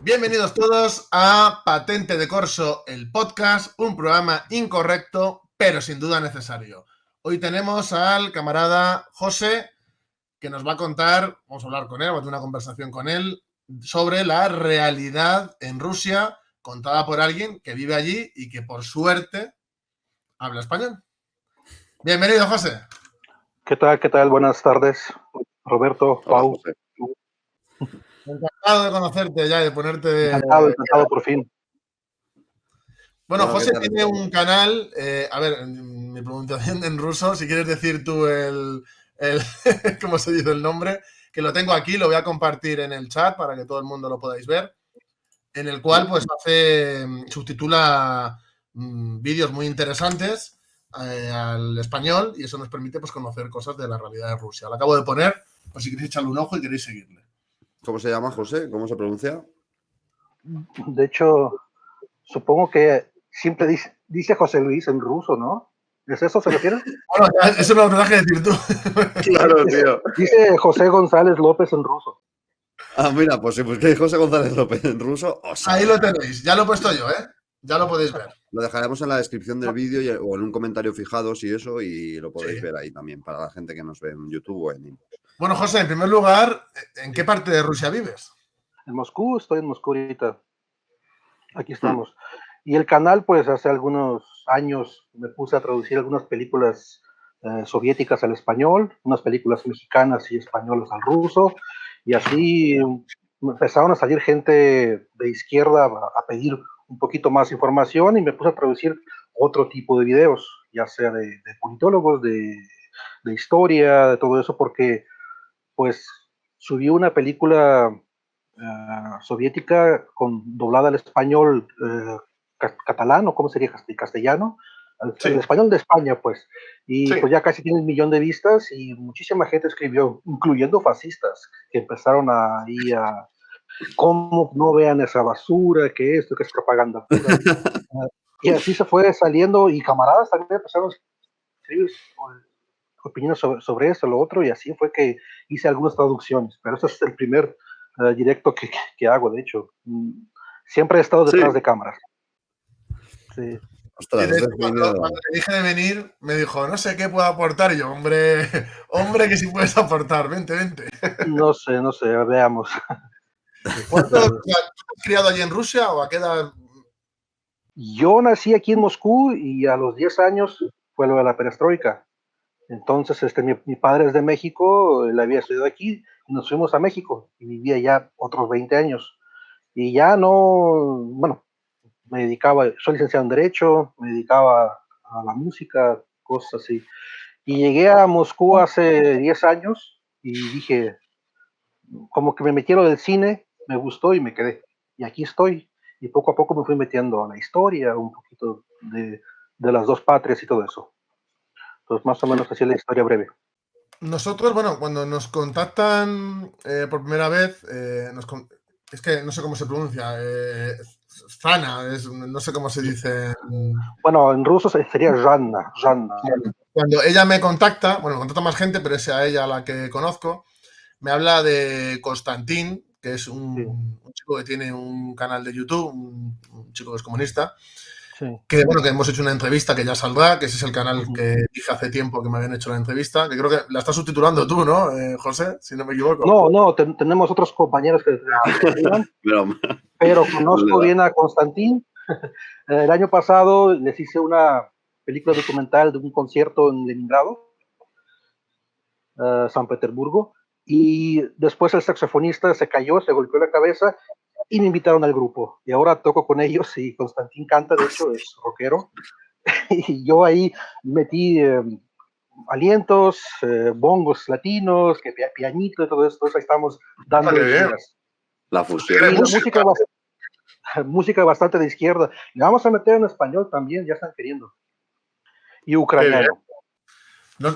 Bienvenidos todos a Patente de Corso, el podcast, un programa incorrecto, pero sin duda necesario. Hoy tenemos al camarada José, que nos va a contar, vamos a hablar con él, vamos a tener una conversación con él, sobre la realidad en Rusia, contada por alguien que vive allí y que por suerte habla español. Bienvenido, José. ¿Qué tal? ¿Qué tal? Buenas tardes, Roberto, Pau. Encantado de conocerte ya y de ponerte... Encantado por fin. Bueno, José tiene un canal, a ver, mi pronunciación en ruso, si quieres decir tú ¿cómo se dice el nombre? Que lo tengo aquí, lo voy a compartir en el chat para que todo el mundo lo podáis ver, en el cual pues subtitula vídeos muy interesantes al español y eso nos permite pues conocer cosas de la realidad de Rusia. Lo acabo de poner, por si queréis echarle un ojo y queréis seguirle. ¿Cómo se llama, José? ¿Cómo se pronuncia? De hecho, supongo que siempre dice José Luis en ruso, ¿no? ¿Es eso se refiere? Bueno, eso me lo tendrás que decir tú. Claro, tío. Dice José González López en ruso. Ah, mira, pues si busquéis José González López en ruso, ahí lo tenéis, ya lo he puesto yo, ¿eh? Ya lo podéis ver. Lo dejaremos en la descripción del vídeo o en un comentario fijado, si eso, y lo podéis ver ahí también, para la gente que nos ve en YouTube o en Inbox. Bueno, José, en primer lugar, ¿en qué parte de Rusia vives? En Moscú, estoy en Moscú ahorita. Aquí estamos. Y el canal, pues hace algunos años me puse a traducir algunas películas soviéticas al español, unas películas mexicanas y españolas al ruso, y así empezaron a salir gente de izquierda a pedir un poquito más información y me puse a traducir otro tipo de videos, ya sea de politólogos, de historia, de todo eso, porque pues subí una película soviética doblada al español catalán, o cómo sería castellano, el español de España, pues, y pues ya casi tiene 1 millón de vistas y muchísima gente escribió, incluyendo fascistas, que empezaron ahí a cómo no vean esa basura, que esto, que es propaganda pura. Y así se fue saliendo y camaradas también empezaron a escribir opiniones sobre eso, lo otro, y así fue que hice algunas traducciones, pero este es el primer directo que hago, de hecho. Siempre he estado detrás de cámaras. Sí. Ostras, de hecho, cuando le dije de venir, me dijo, no sé qué puedo aportar. Y yo, hombre, que sí puedes aportar, vente. No sé, veamos. ¿Cuánto has criado allí en Rusia o a qué edad? Yo nací aquí en Moscú y a los 10 años fue lo de la perestroika. Entonces, mi padre es de México, él había estudiado aquí, y nos fuimos a México y vivía ya otros 20 años. Y ya no, bueno, soy licenciado en Derecho, me dedicaba a la música, cosas así. Y llegué a Moscú hace 10 años y dije, como que me metieron del cine, me gustó y me quedé. Y aquí estoy. Y poco a poco me fui metiendo a la historia, un poquito de las dos patrias y todo eso. Entonces, más o menos así es la historia breve. Nosotros, bueno, cuando nos contactan por primera vez, es que no sé cómo se pronuncia, Zana, no sé cómo se dice. Bueno, en ruso sería Жанна. Cuando ella me contacta, bueno, me contacta más gente, pero es a ella la que conozco, me habla de Konstantin, que es un chico que tiene un canal de YouTube, un chico que es comunista, que bueno, que hemos hecho una entrevista que ya saldrá, que ese es el canal que dije hace tiempo que me habían hecho la entrevista, que creo que la estás subtitulando tú, ¿no, José? Si no me equivoco. No, tenemos otros compañeros que pero conozco bien a Konstantin. El año pasado les hice una película documental de un concierto en Leningrado, San Petersburgo, y después el saxofonista se cayó, se golpeó la cabeza y me invitaron al grupo. Y ahora toco con ellos y Konstantin canta, de hecho es rockero. Y yo ahí metí alientos, bongos latinos, que pianito y todo esto. Ahí estamos dando ideas. La fusión. Y música bastante de izquierda. Y vamos a meter en español también, ya están queriendo. Y ucraniano.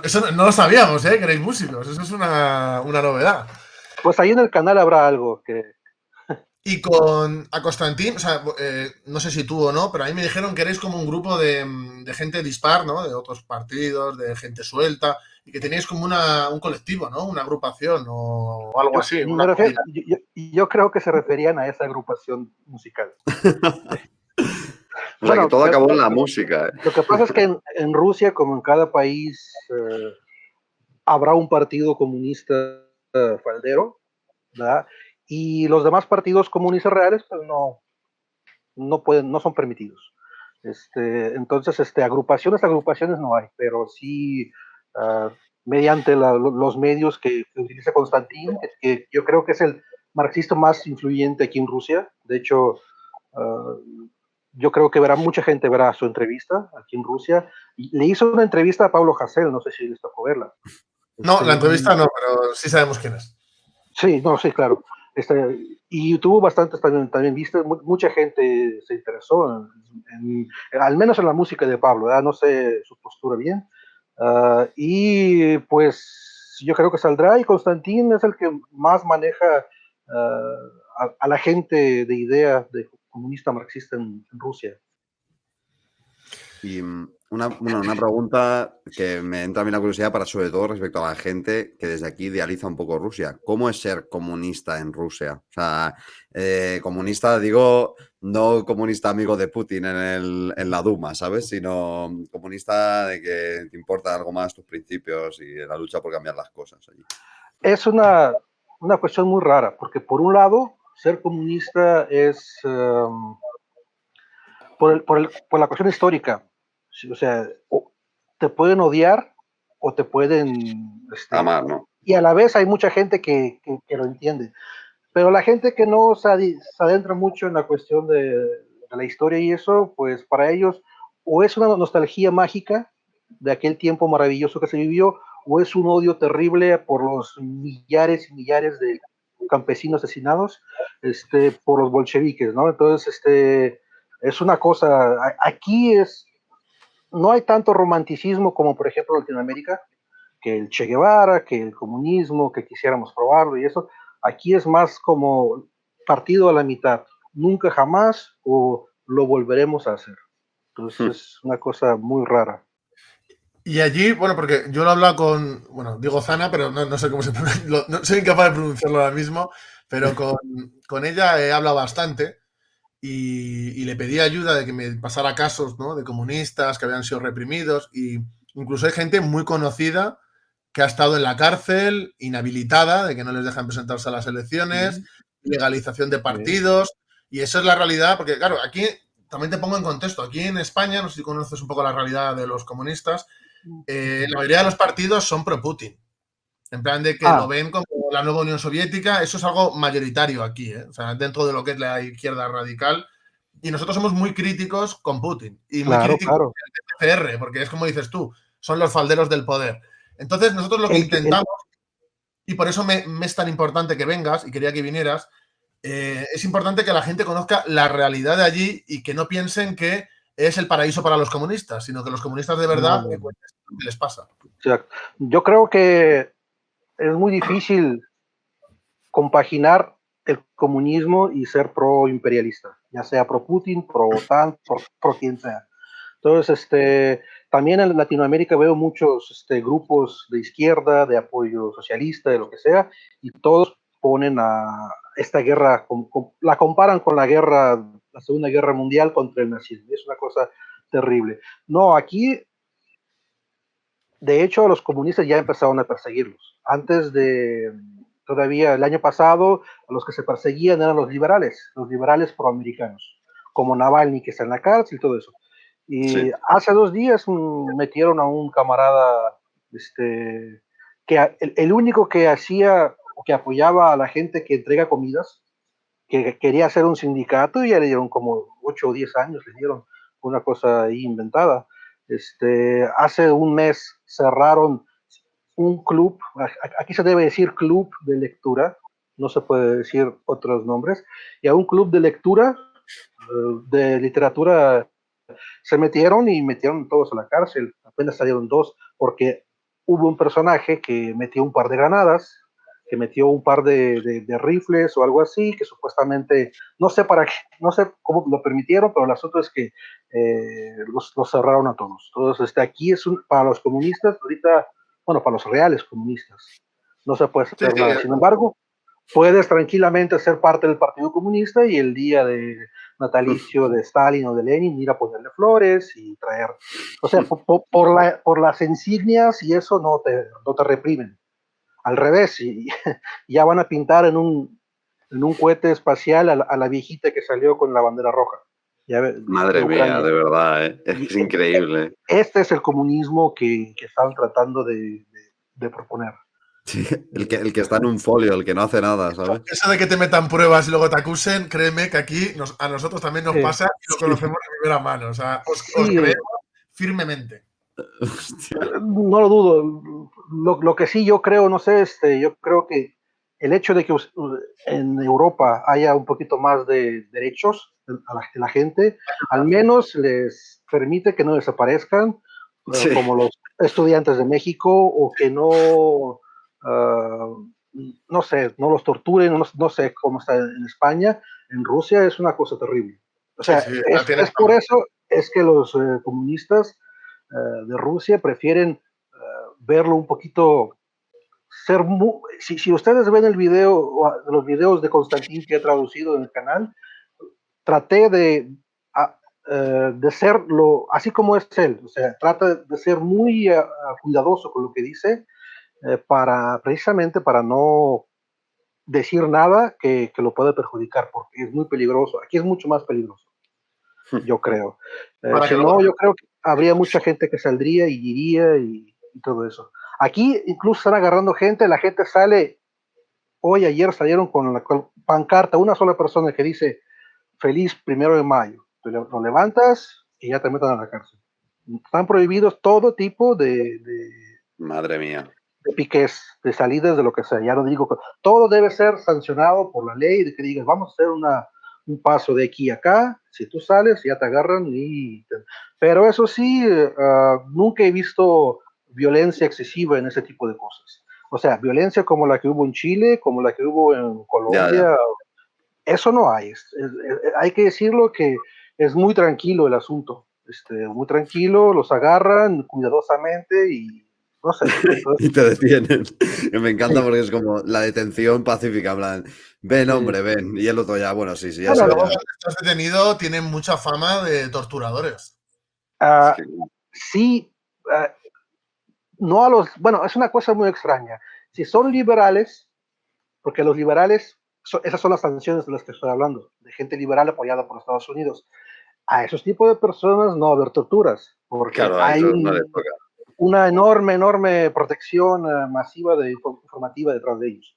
Eso no lo sabíamos, que erais músicos. Eso es una novedad. Pues ahí en el canal habrá algo que... Y a Konstantin, o sea, no sé si tú o no, pero a mí me dijeron que erais como un grupo de gente dispar, ¿no? De otros partidos, de gente suelta. y que teníais como un colectivo, ¿no? Una agrupación o algo así. Yo creo que se referían a esa agrupación musical. O sea, que todo acabó en la música. Lo que pasa es que en Rusia, como en cada país, habrá un partido comunista faldero, ¿verdad? Y los demás partidos comunistas reales, pues no pueden, no son permitidos. Entonces, agrupaciones no hay, pero sí mediante los medios que utiliza Konstantin, que yo creo que es el marxista más influyente aquí en Rusia. De hecho, yo creo que mucha gente verá su entrevista aquí en Rusia. Y le hizo una entrevista a Pablo Hasél, no sé si les tocó verla. No, la entrevista no, pero sí sabemos quién es. Sí, no, sí, claro. Y tuvo bastantes también vistas, mucha gente se interesó, al menos en la música de Pablo, ¿verdad? No sé su postura bien. Y pues yo creo que saldrá, y Konstantin es el que más maneja a la gente de idea de comunista marxista en Rusia. Y una pregunta que me entra a mí la curiosidad para sobre todo respecto a la gente que desde aquí idealiza un poco Rusia. ¿Cómo es ser comunista en Rusia? O sea, comunista, digo, no comunista amigo de Putin en la Duma, ¿sabes? Sino comunista de que te importa algo más tus principios y la lucha por cambiar las cosas allí. Es una cuestión muy rara, porque por un lado, ser comunista es... por la cuestión histórica. O sea, te pueden odiar o te pueden... Amar, ¿no? Y a la vez hay mucha gente que lo entiende. Pero la gente que no se adentra mucho en la cuestión de la historia y eso, pues para ellos o es una nostalgia mágica de aquel tiempo maravilloso que se vivió, o es un odio terrible por los millares y millares de campesinos asesinados por los bolcheviques, ¿no? Entonces, es una cosa, aquí no hay tanto romanticismo como por ejemplo en Latinoamérica, que el Che Guevara, que el comunismo, que quisiéramos probarlo y eso. Aquí es más como partido a la mitad, nunca jamás o lo volveremos a hacer. Entonces es una cosa muy rara. Y allí, bueno, porque yo lo he hablado con, bueno, digo Zana, pero no sé cómo se pronuncia, no soy incapaz de pronunciarlo ahora mismo, pero con ella he hablado bastante y le pedí ayuda de que me pasara casos, ¿no? De comunistas que habían sido reprimidos y incluso hay gente muy conocida que ha estado en la cárcel, inhabilitada, de que no les dejan presentarse a las elecciones, legalización de partidos, y eso es la realidad, porque claro, aquí también te pongo en contexto, aquí en España, no sé si conoces un poco la realidad de los comunistas, la mayoría de los partidos son pro-Putin. En plan de que lo ven como la nueva Unión Soviética, eso es algo mayoritario aquí, ¿eh? O sea, dentro de lo que es la izquierda radical. Y nosotros somos muy críticos con Putin y muy críticos con el TCR, porque es como dices tú, son los falderos del poder. Entonces, nosotros lo que intentamos, y por eso me es tan importante que vengas y quería que vinieras, es importante que la gente conozca la realidad de allí y que no piensen que es el paraíso para los comunistas, sino que los comunistas de verdad ¿qué les pasa? Yo creo que es muy difícil compaginar el comunismo y ser pro-imperialista, ya sea pro-Putin, pro-OTAN, pro quien sea. Entonces, también en Latinoamérica veo muchos grupos de izquierda, de apoyo socialista, de lo que sea, y todos ponen a esta guerra, la comparan con la Segunda Guerra Mundial contra el nazismo. Es una cosa terrible. No, aquí, de hecho, los comunistas ya empezaron a perseguirlos. Antes todavía el año pasado, a los que se perseguían eran los liberales proamericanos, como Navalny, que está en la cárcel y todo eso. Y hace 2 días metieron a un camarada, que el único que hacía o que apoyaba a la gente que entrega comidas, que quería hacer un sindicato, y ya le dieron como 8 o 10 años, le dieron una cosa ahí inventada. Hace un mes cerraron un club, aquí se debe decir club de lectura, no se puede decir otros nombres, y a un club de lectura de literatura se metieron y metieron todos a la cárcel. Apenas salieron 2 porque hubo un personaje que metió un par de granadas, que metió un par de rifles o algo así, que supuestamente, no sé para qué, no sé cómo lo permitieron, pero el asunto es que los cerraron a todos. Entonces, aquí para los comunistas, ahorita bueno, para los reales comunistas. No se puede hacer Sí, nada. Sin embargo, puedes tranquilamente ser parte del Partido Comunista y el día de natalicio de Stalin o de Lenin ir a ponerle flores y traer, o sea, por las insignias y eso no te reprimen. Al revés, y ya van a pintar en un cohete espacial a la viejita que salió con la bandera roja. Madre De mía, Ucrania. de verdad, ¿eh? Es increíble. Este es el comunismo que están tratando de proponer. Sí, el que está en un folio, el que no hace nada, ¿sabes? Eso de que te metan pruebas y luego te acusen, créeme que aquí a nosotros también nos pasa y lo conocemos de primera mano. O sea, os creemos firmemente. Hostia. No lo dudo. Lo que sí yo creo, no sé, yo creo que el hecho de que en Europa haya un poquito más de derechos a la gente, al menos les permite que no desaparezcan, Sí. como los estudiantes de México, o que no, no sé, no los torturen, no sé cómo está en España. En Rusia es una cosa terrible. O sea, Sí, es por eso es que los comunistas de Rusia prefieren verlo un poquito, si ustedes ven el video, los videos de Constantín que he traducido en el canal, traté de serlo así como es él, o sea, trata de ser muy cuidadoso con lo que dice, precisamente para no decir nada que lo pueda perjudicar, porque es muy peligroso. Aquí es mucho más peligroso, yo creo. Si no, yo creo que habría mucha gente que saldría y iría y todo eso. Aquí incluso están agarrando gente, la gente sale, ayer salieron con la pancarta, una sola persona que dice feliz 1 de mayo. Lo levantas y ya te meten a la cárcel. Están prohibidos todo tipo Madre mía. de piques, de salidas, de lo que sea. Ya lo digo, todo debe ser sancionado por la ley, de que digas, vamos a hacer un paso de aquí a acá, si tú sales ya te agarran pero eso sí, nunca he visto violencia excesiva en ese tipo de cosas. O sea, violencia como la que hubo en Chile, como la que hubo en Colombia, Ya. eso no hay. Hay que decirlo que es muy tranquilo el asunto. Muy tranquilo, los agarran cuidadosamente y no sé. Y te detienen. Que me encanta Sí, porque es como la detención pacífica, en plan, ven, sí. hombre, ven. Y el otro ya, bueno, sí, ya Y Bueno, sé, luego ya. cuando estás detenido tienen mucha fama de torturadores. Es ah, que, sí, ah, no bueno, es una cosa muy extraña. Si son liberales, porque los liberales, esas son las sanciones de las que estoy hablando, de gente liberal apoyada por Estados Unidos. A esos tipos de personas no va a haber torturas, porque claro, a hay eso no les toca. una enorme protección masiva informativa detrás de ellos.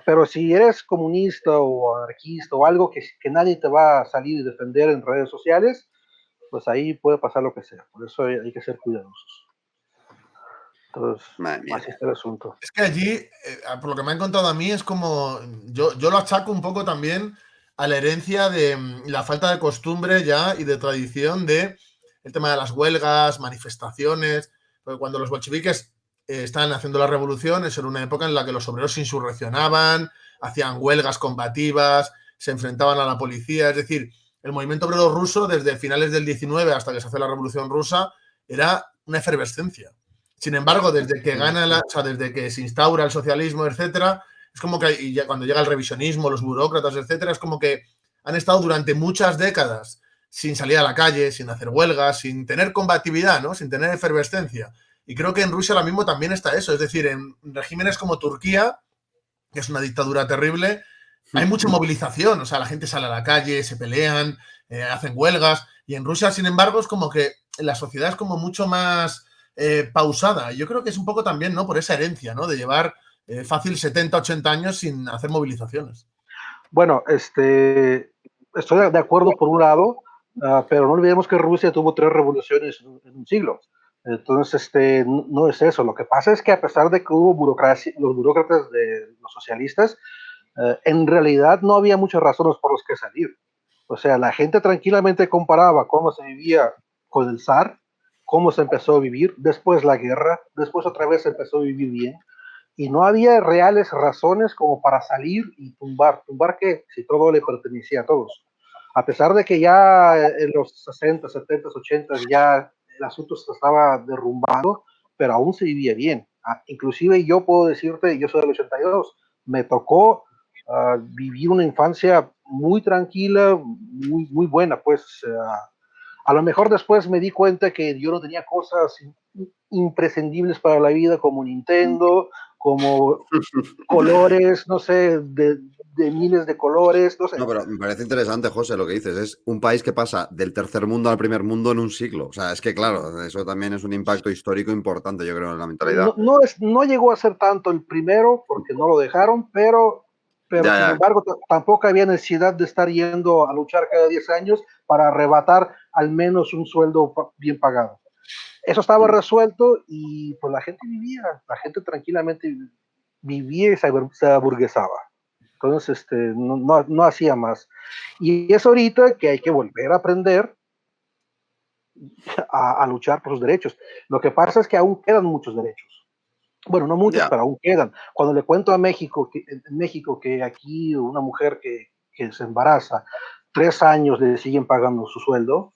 Pero si eres comunista o anarquista o algo que nadie te va a salir y defender en redes sociales, pues ahí puede pasar lo que sea. Por eso hay que ser cuidadosos. Entonces, Madre mía. así está el asunto. Es que allí, por lo que me han contado a mí, es como. Yo lo achaco un poco también a la herencia de la falta de costumbre ya y de tradición de el tema de las huelgas, manifestaciones. Porque cuando los bolcheviques estaban haciendo la revolución, eso era una época en la que los obreros se insurreccionaban, hacían huelgas combativas, se enfrentaban a la policía. Es decir, el movimiento obrero ruso, desde finales del 19 hasta que se hace la revolución rusa, era una efervescencia. Sin embargo, desde que o sea, desde que se instaura el socialismo, etcétera, es como que y ya cuando llega el revisionismo, los burócratas, etcétera, es como que han estado durante muchas décadas sin salir a la calle, sin hacer huelgas, sin tener combatividad, ¿no? Sin tener efervescencia. Y creo que en Rusia ahora mismo también está eso. Es decir, en regímenes como Turquía, que es una dictadura terrible, hay mucha movilización. O sea, la gente sale a la calle, se pelean, hacen huelgas. Y en Rusia, sin embargo, es como que la sociedad es como mucho más pausada. Yo creo que es un poco también, ¿no? Por esa herencia, ¿no? De llevar fácil 70, 80 años sin hacer movilizaciones. Bueno, estoy de acuerdo por un lado, pero no olvidemos que Rusia tuvo 3 revoluciones en un siglo. Entonces, no es eso. Lo que pasa es que a pesar de que hubo burocracia, los burócratas de los socialistas, en realidad no había muchas razones por las que salir. O sea, la gente tranquilamente comparaba cómo se vivía con el zar, cómo se empezó a vivir, después la guerra, después otra vez se empezó a vivir bien, y no había reales razones como para salir y tumbar. ¿Tumbar qué? Si todo le pertenecía a todos. A pesar de que ya en los 60, 70, 80 ya el asunto se estaba derrumbando, pero aún se vivía bien. Inclusive yo puedo decirte, yo soy del 82, me tocó vivir una infancia muy tranquila, muy buena, pues a lo mejor después me di cuenta que yo no tenía cosas imprescindibles para la vida como Nintendo, como colores, no sé, de miles de colores, no sé. No, pero me parece interesante, José, lo que dices. Es un país que pasa del tercer mundo al primer mundo en un siglo. O sea, es que claro, eso también es un impacto histórico importante, yo creo, en la mentalidad. No llegó a ser tanto el primero porque no lo dejaron, pero Ya, sin ya. embargo tampoco había necesidad de estar yendo a luchar cada 10 años para arrebatar al menos un sueldo bien pagado. Eso estaba resuelto y pues la gente tranquilamente vivía y se aburguesaba. Entonces, no hacía más. Y es ahorita que hay que volver a aprender a luchar por sus derechos. Lo que pasa es que aún quedan muchos derechos. Bueno, no muchos, Ya. pero aún quedan. Cuando le cuento a México, en México, que aquí una mujer que se embaraza, 3 años le siguen pagando su sueldo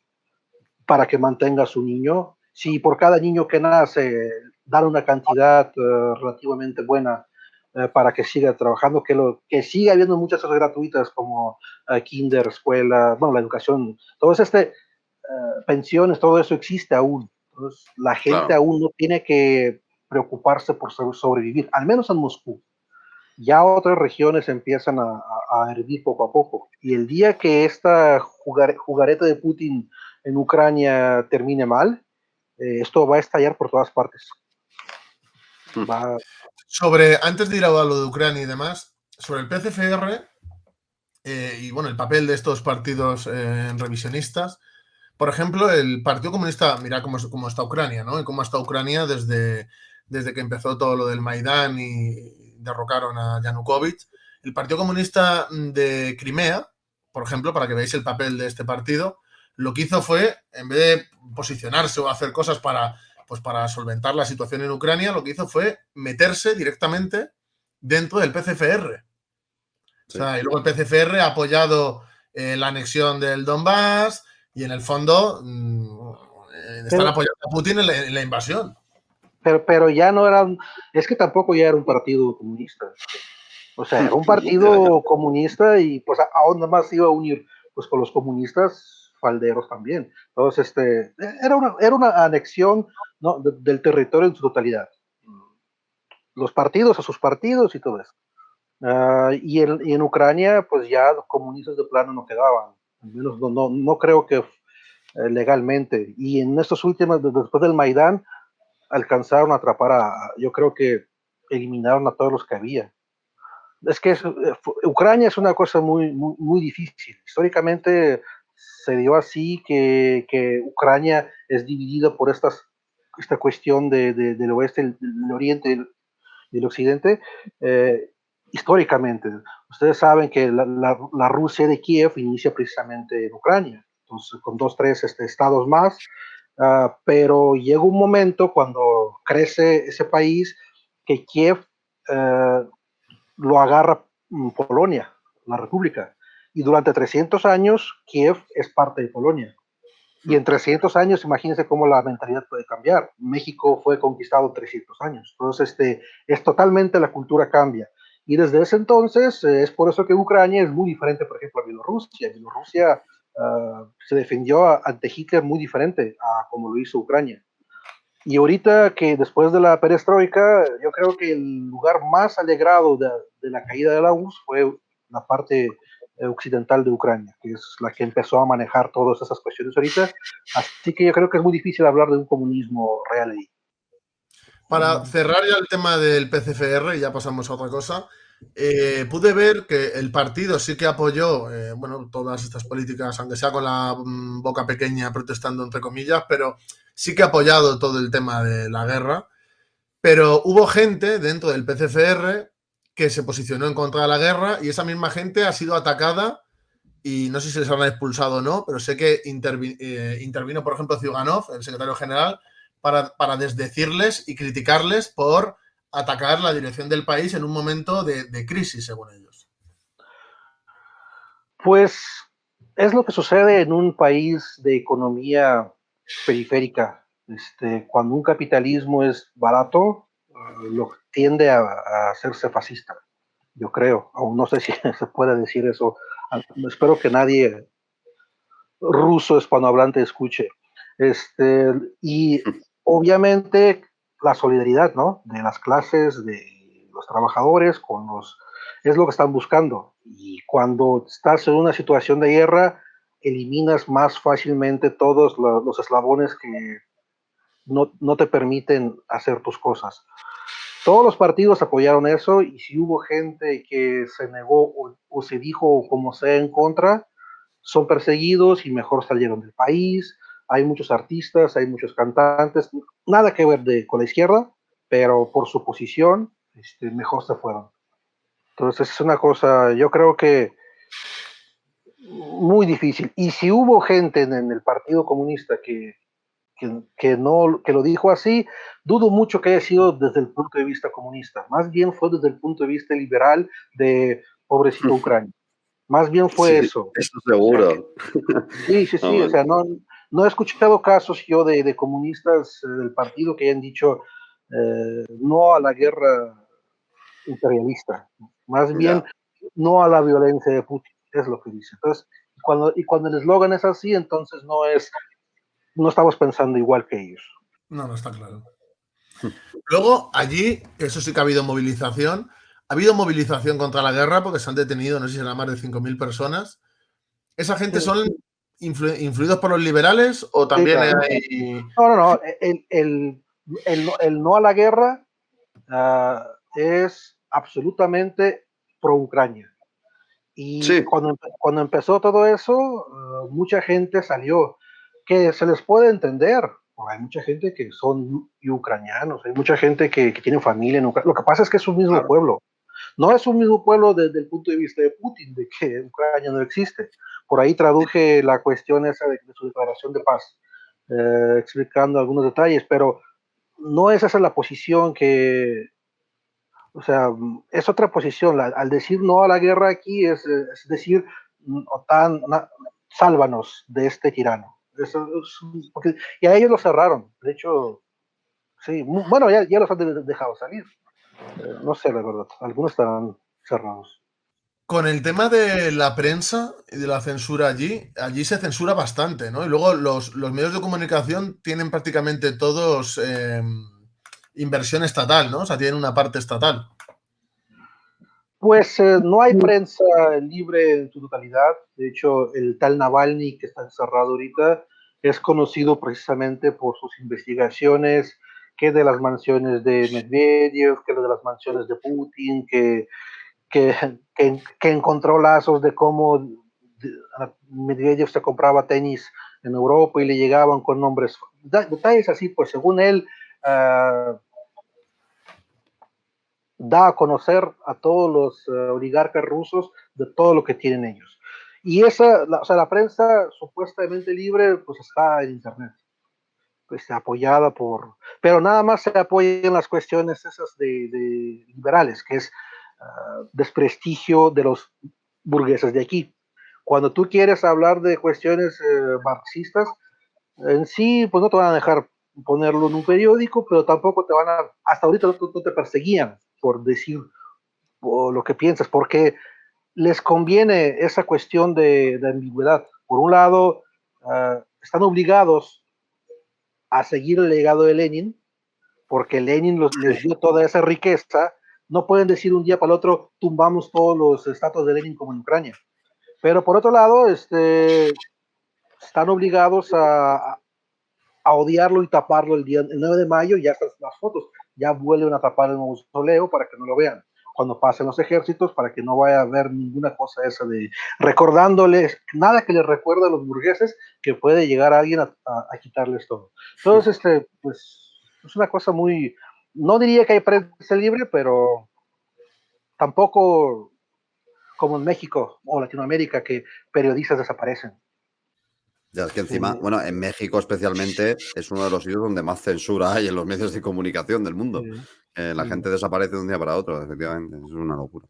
para que mantenga a su niño. Si por cada niño que nace dan una cantidad relativamente buena para que siga trabajando, que siga habiendo muchas cosas gratuitas como kinder, escuela, bueno, la educación, todo pensiones, todo eso existe aún. Entonces, la gente Claro. aún no tiene que preocuparse por sobrevivir, al menos en Moscú. Ya otras regiones empiezan a hervir poco a poco. Y el día que esta jugareta de Putin en Ucrania termine mal, esto va a estallar por todas partes. Va... Antes de ir a lo de Ucrania y demás, sobre el PCFR y bueno, el papel de estos partidos revisionistas, por ejemplo, el Partido Comunista, mira cómo está Ucrania, ¿no? Y cómo está Ucrania desde que empezó todo lo del Maidán y derrocaron a Yanukovych. El Partido Comunista de Crimea, por ejemplo, para que veáis el papel de este partido, lo que hizo fue, en vez de posicionarse o hacer cosas para solventar la situación en Ucrania, lo que hizo fue meterse directamente dentro del PCFR. Sí. O sea, y luego el PCFR ha apoyado la anexión del Donbass y en el fondo están apoyando a Putin en la invasión. Pero ya no eran, es que tampoco ya era un partido comunista. O sea, era un partido comunista y pues aún más iba a unir pues con los comunistas falderos también. Entonces, era una anexión, ¿no? del territorio en su totalidad. Los partidos a sus partidos y todo eso. Y en Ucrania, pues ya los comunistas de plano no quedaban. Al menos no creo que legalmente. Y en estos últimos, después del Maidán, alcanzaron a atrapar yo creo que eliminaron a todos los que había. Es que Ucrania es una cosa muy difícil. Históricamente se dio así que Ucrania es dividida por esta cuestión del oeste, del oriente y del occidente. Históricamente, ustedes saben que la Rusia de Kiev inicia precisamente en Ucrania, entonces con 2, 3 estados más, pero llega un momento cuando crece ese país que Kiev lo agarra Polonia, la República, y durante 300 años Kiev es parte de Polonia. Y en 300 años, imagínense cómo la mentalidad puede cambiar. México fue conquistado en 300 años. Entonces, es totalmente la cultura cambia. Y desde ese entonces, es por eso que Ucrania es muy diferente, por ejemplo, a Bielorrusia. Bielorrusia se defendió ante Hitler muy diferente a como lo hizo Ucrania. Y ahorita que después de la perestroika, yo creo que el lugar más alegrado de la caída de la URSS fue la parte occidental de Ucrania, que es la que empezó a manejar todas esas cuestiones ahorita. Así que yo creo que es muy difícil hablar de un comunismo real ahí. Para cerrar ya el tema del PCFR, y ya pasamos a otra cosa, pude ver que el partido sí que apoyó bueno, todas estas políticas, aunque sea con la boca pequeña protestando entre comillas, pero sí que ha apoyado todo el tema de la guerra. Pero hubo gente dentro del PCFR que se posicionó en contra de la guerra y esa misma gente ha sido atacada y no sé si les habrán expulsado o no, pero sé que intervino, por ejemplo, Zyuganov, el secretario general, para desdecirles y criticarles por atacar la dirección del país en un momento de crisis, según ellos. Pues es lo que sucede en un país de economía periférica. Cuando un capitalismo es barato, tiende a hacerse fascista, yo creo. Aún no sé si se puede decir eso. Espero que nadie ruso hispanohablante escuche. Y obviamente la solidaridad, ¿no? De las clases, de los trabajadores es lo que están buscando. Y cuando estás en una situación de guerra, eliminas más fácilmente todos los eslabones que no te permiten hacer tus cosas. Todos los partidos apoyaron eso, y si hubo gente que se negó o se dijo como sea en contra, son perseguidos y mejor salieron del país. Hay muchos artistas, hay muchos cantantes, nada que ver con la izquierda, pero por su posición, mejor se fueron. Entonces es una cosa, yo creo que muy difícil. Y si hubo gente en el Partido Comunista que lo dijo así, dudo mucho que haya sido desde el punto de vista comunista. Más bien fue desde el punto de vista liberal de pobrecito Ucrania. Más bien fue eso. Eso seguro. O sea, sí. O sea, no he escuchado casos yo de comunistas del partido que hayan dicho no a la guerra imperialista. Más bien no a la violencia de Putin. Es lo que dice. Entonces, cuando el eslogan es así, entonces no estamos pensando igual que ellos. No, está claro. Luego, allí, eso sí que ha habido movilización. Ha habido movilización contra la guerra porque se han detenido, no sé si será más de 5.000 personas. ¿Esa gente son influidos por los liberales o también sí, claro. hay...? No. El no a la guerra es absolutamente pro-Ucrania. Y cuando empezó todo eso, mucha gente salió, que se les puede entender. Hay mucha gente que son ucranianos, hay mucha gente que tiene familia en Ucrania. Lo que pasa es que es un mismo pueblo. No es un mismo pueblo desde el punto de vista de Putin, de que Ucrania no existe. Por ahí traduje la cuestión esa de su declaración de paz, explicando algunos detalles, pero no es esa la posición o sea, es otra posición. Al decir no a la guerra aquí es decir, OTAN, sálvanos de este tirano. Y a ellos lo cerraron. De hecho, sí, bueno, ya los han dejado salir. No sé, la verdad. Algunos estarán cerrados. Con el tema de la prensa y de la censura allí se censura bastante, ¿no? Y luego los medios de comunicación tienen prácticamente todos inversión estatal, ¿no? O sea, tienen una parte estatal. Pues no hay prensa libre en su totalidad. De hecho, el tal Navalny que está encerrado ahorita es conocido precisamente por sus investigaciones, que de las mansiones de Medvedev, que de las mansiones de Putin, que encontró lazos de cómo Medvedev se compraba tenis en Europa y le llegaban con nombres, detalles así, pues según él, da a conocer a todos los oligarcas rusos de todo lo que tienen ellos. Y o sea, la prensa supuestamente libre, pues está en internet, pues apoyada pero nada más se apoya en las cuestiones esas de liberales, que es desprestigio de los burgueses de aquí. Cuando tú quieres hablar de cuestiones marxistas, en sí, pues no te van a dejar ponerlo en un periódico, pero tampoco te van hasta ahorita no te perseguían por decir lo que piensas, porque les conviene esa cuestión de ambigüedad. Por un lado, están obligados a seguir el legado de Lenin, porque Lenin les dio toda esa riqueza. No pueden decir un día para el otro, tumbamos todos los estatuas de Lenin como en Ucrania. Pero por otro lado, están obligados a odiarlo y taparlo el 9 de mayo, ya están las fotos, ya vuelven a tapar el mausoleo para que no lo vean cuando pasen los ejércitos, para que no vaya a haber ninguna cosa esa de recordándoles, nada que les recuerde a los burgueses que puede llegar alguien a quitarles todo. Entonces, pues es una cosa muy, no diría que hay prensa libre, pero tampoco como en México o Latinoamérica, que periodistas desaparecen. Ya, es que encima, bueno, en México especialmente es uno de los sitios donde más censura hay en los medios de comunicación del mundo. La gente desaparece de un día para otro, efectivamente, es una locura.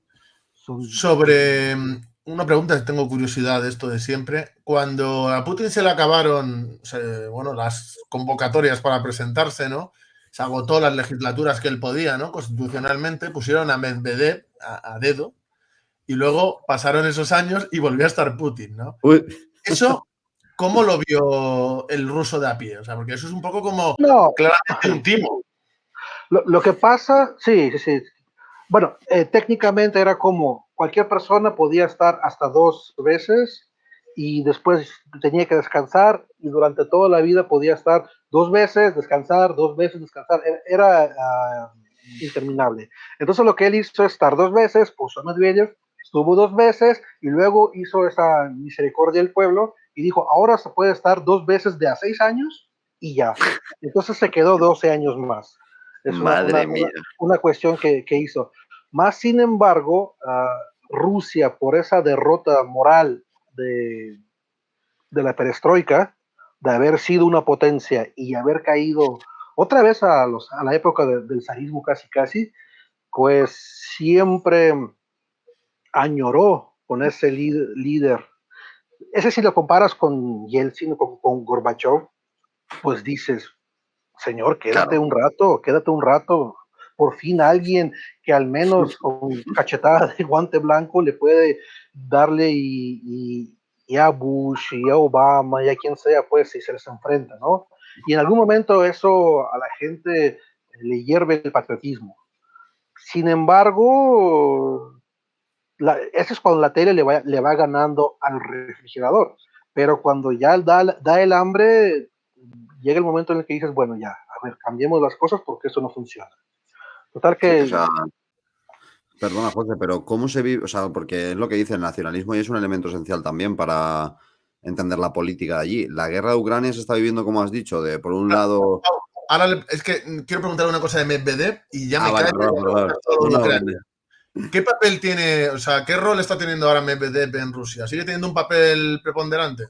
Sobre una pregunta, tengo curiosidad de esto de siempre. Cuando a Putin se le acabaron, las convocatorias para presentarse, ¿no? se agotó las legislaturas que él podía, ¿no? Constitucionalmente, pusieron a Medvedev a dedo y luego pasaron esos años y volvió a estar Putin, ¿no? Uy, Eso, ¿cómo lo vio el ruso de a pie? O sea, porque eso es un poco como No, claramente un timo. lo que pasa, sí. Bueno, técnicamente era como cualquier persona podía estar hasta 2 veces y después tenía que descansar y durante toda la vida podía estar 2 veces, descansar, 2 veces, descansar. Era interminable. Entonces lo que él hizo es estar 2 veces, puso a Medvedev, estuvo 2 veces y luego hizo esa misericordia del pueblo y dijo, ahora se puede estar 2 veces de a 6 años y ya. Entonces se quedó 12 años más. Es madre mía. una cuestión que hizo. Más sin embargo, Rusia, por esa derrota moral de la perestroika, de haber sido una potencia y haber caído otra vez a la época del zarismo casi, pues siempre añoró con ese líder. Ese si lo comparas con Yeltsin, con Gorbachev, pues dices, señor, Claro. quédate un rato. Por fin alguien que al menos con cachetada de guante blanco le puede darle y a Bush y a Obama y a quien sea, pues, si se les enfrenta, ¿no? Y en algún momento eso a la gente le hierve el patriotismo. Sin embargo, eso es cuando la tele le va ganando al refrigerador. Pero cuando ya da el hambre, llega el momento en el que dices, bueno, ya, a ver, cambiemos las cosas porque eso no funciona. Total Sí, o que sea, perdona, José, pero ¿cómo se vive? O sea, porque es lo que dice el nacionalismo y es un elemento esencial también para entender la política de allí. La guerra de Ucrania se está viviendo, como has dicho, de por un lado. Ahora es que quiero preguntar una cosa de Medvedev y ya Ah, me vale, cae perdón. todo No, de no, Ucrania. ¿Qué papel tiene, o sea, qué rol está teniendo ahora Medvedev en Rusia? ¿Sigue teniendo un papel preponderante?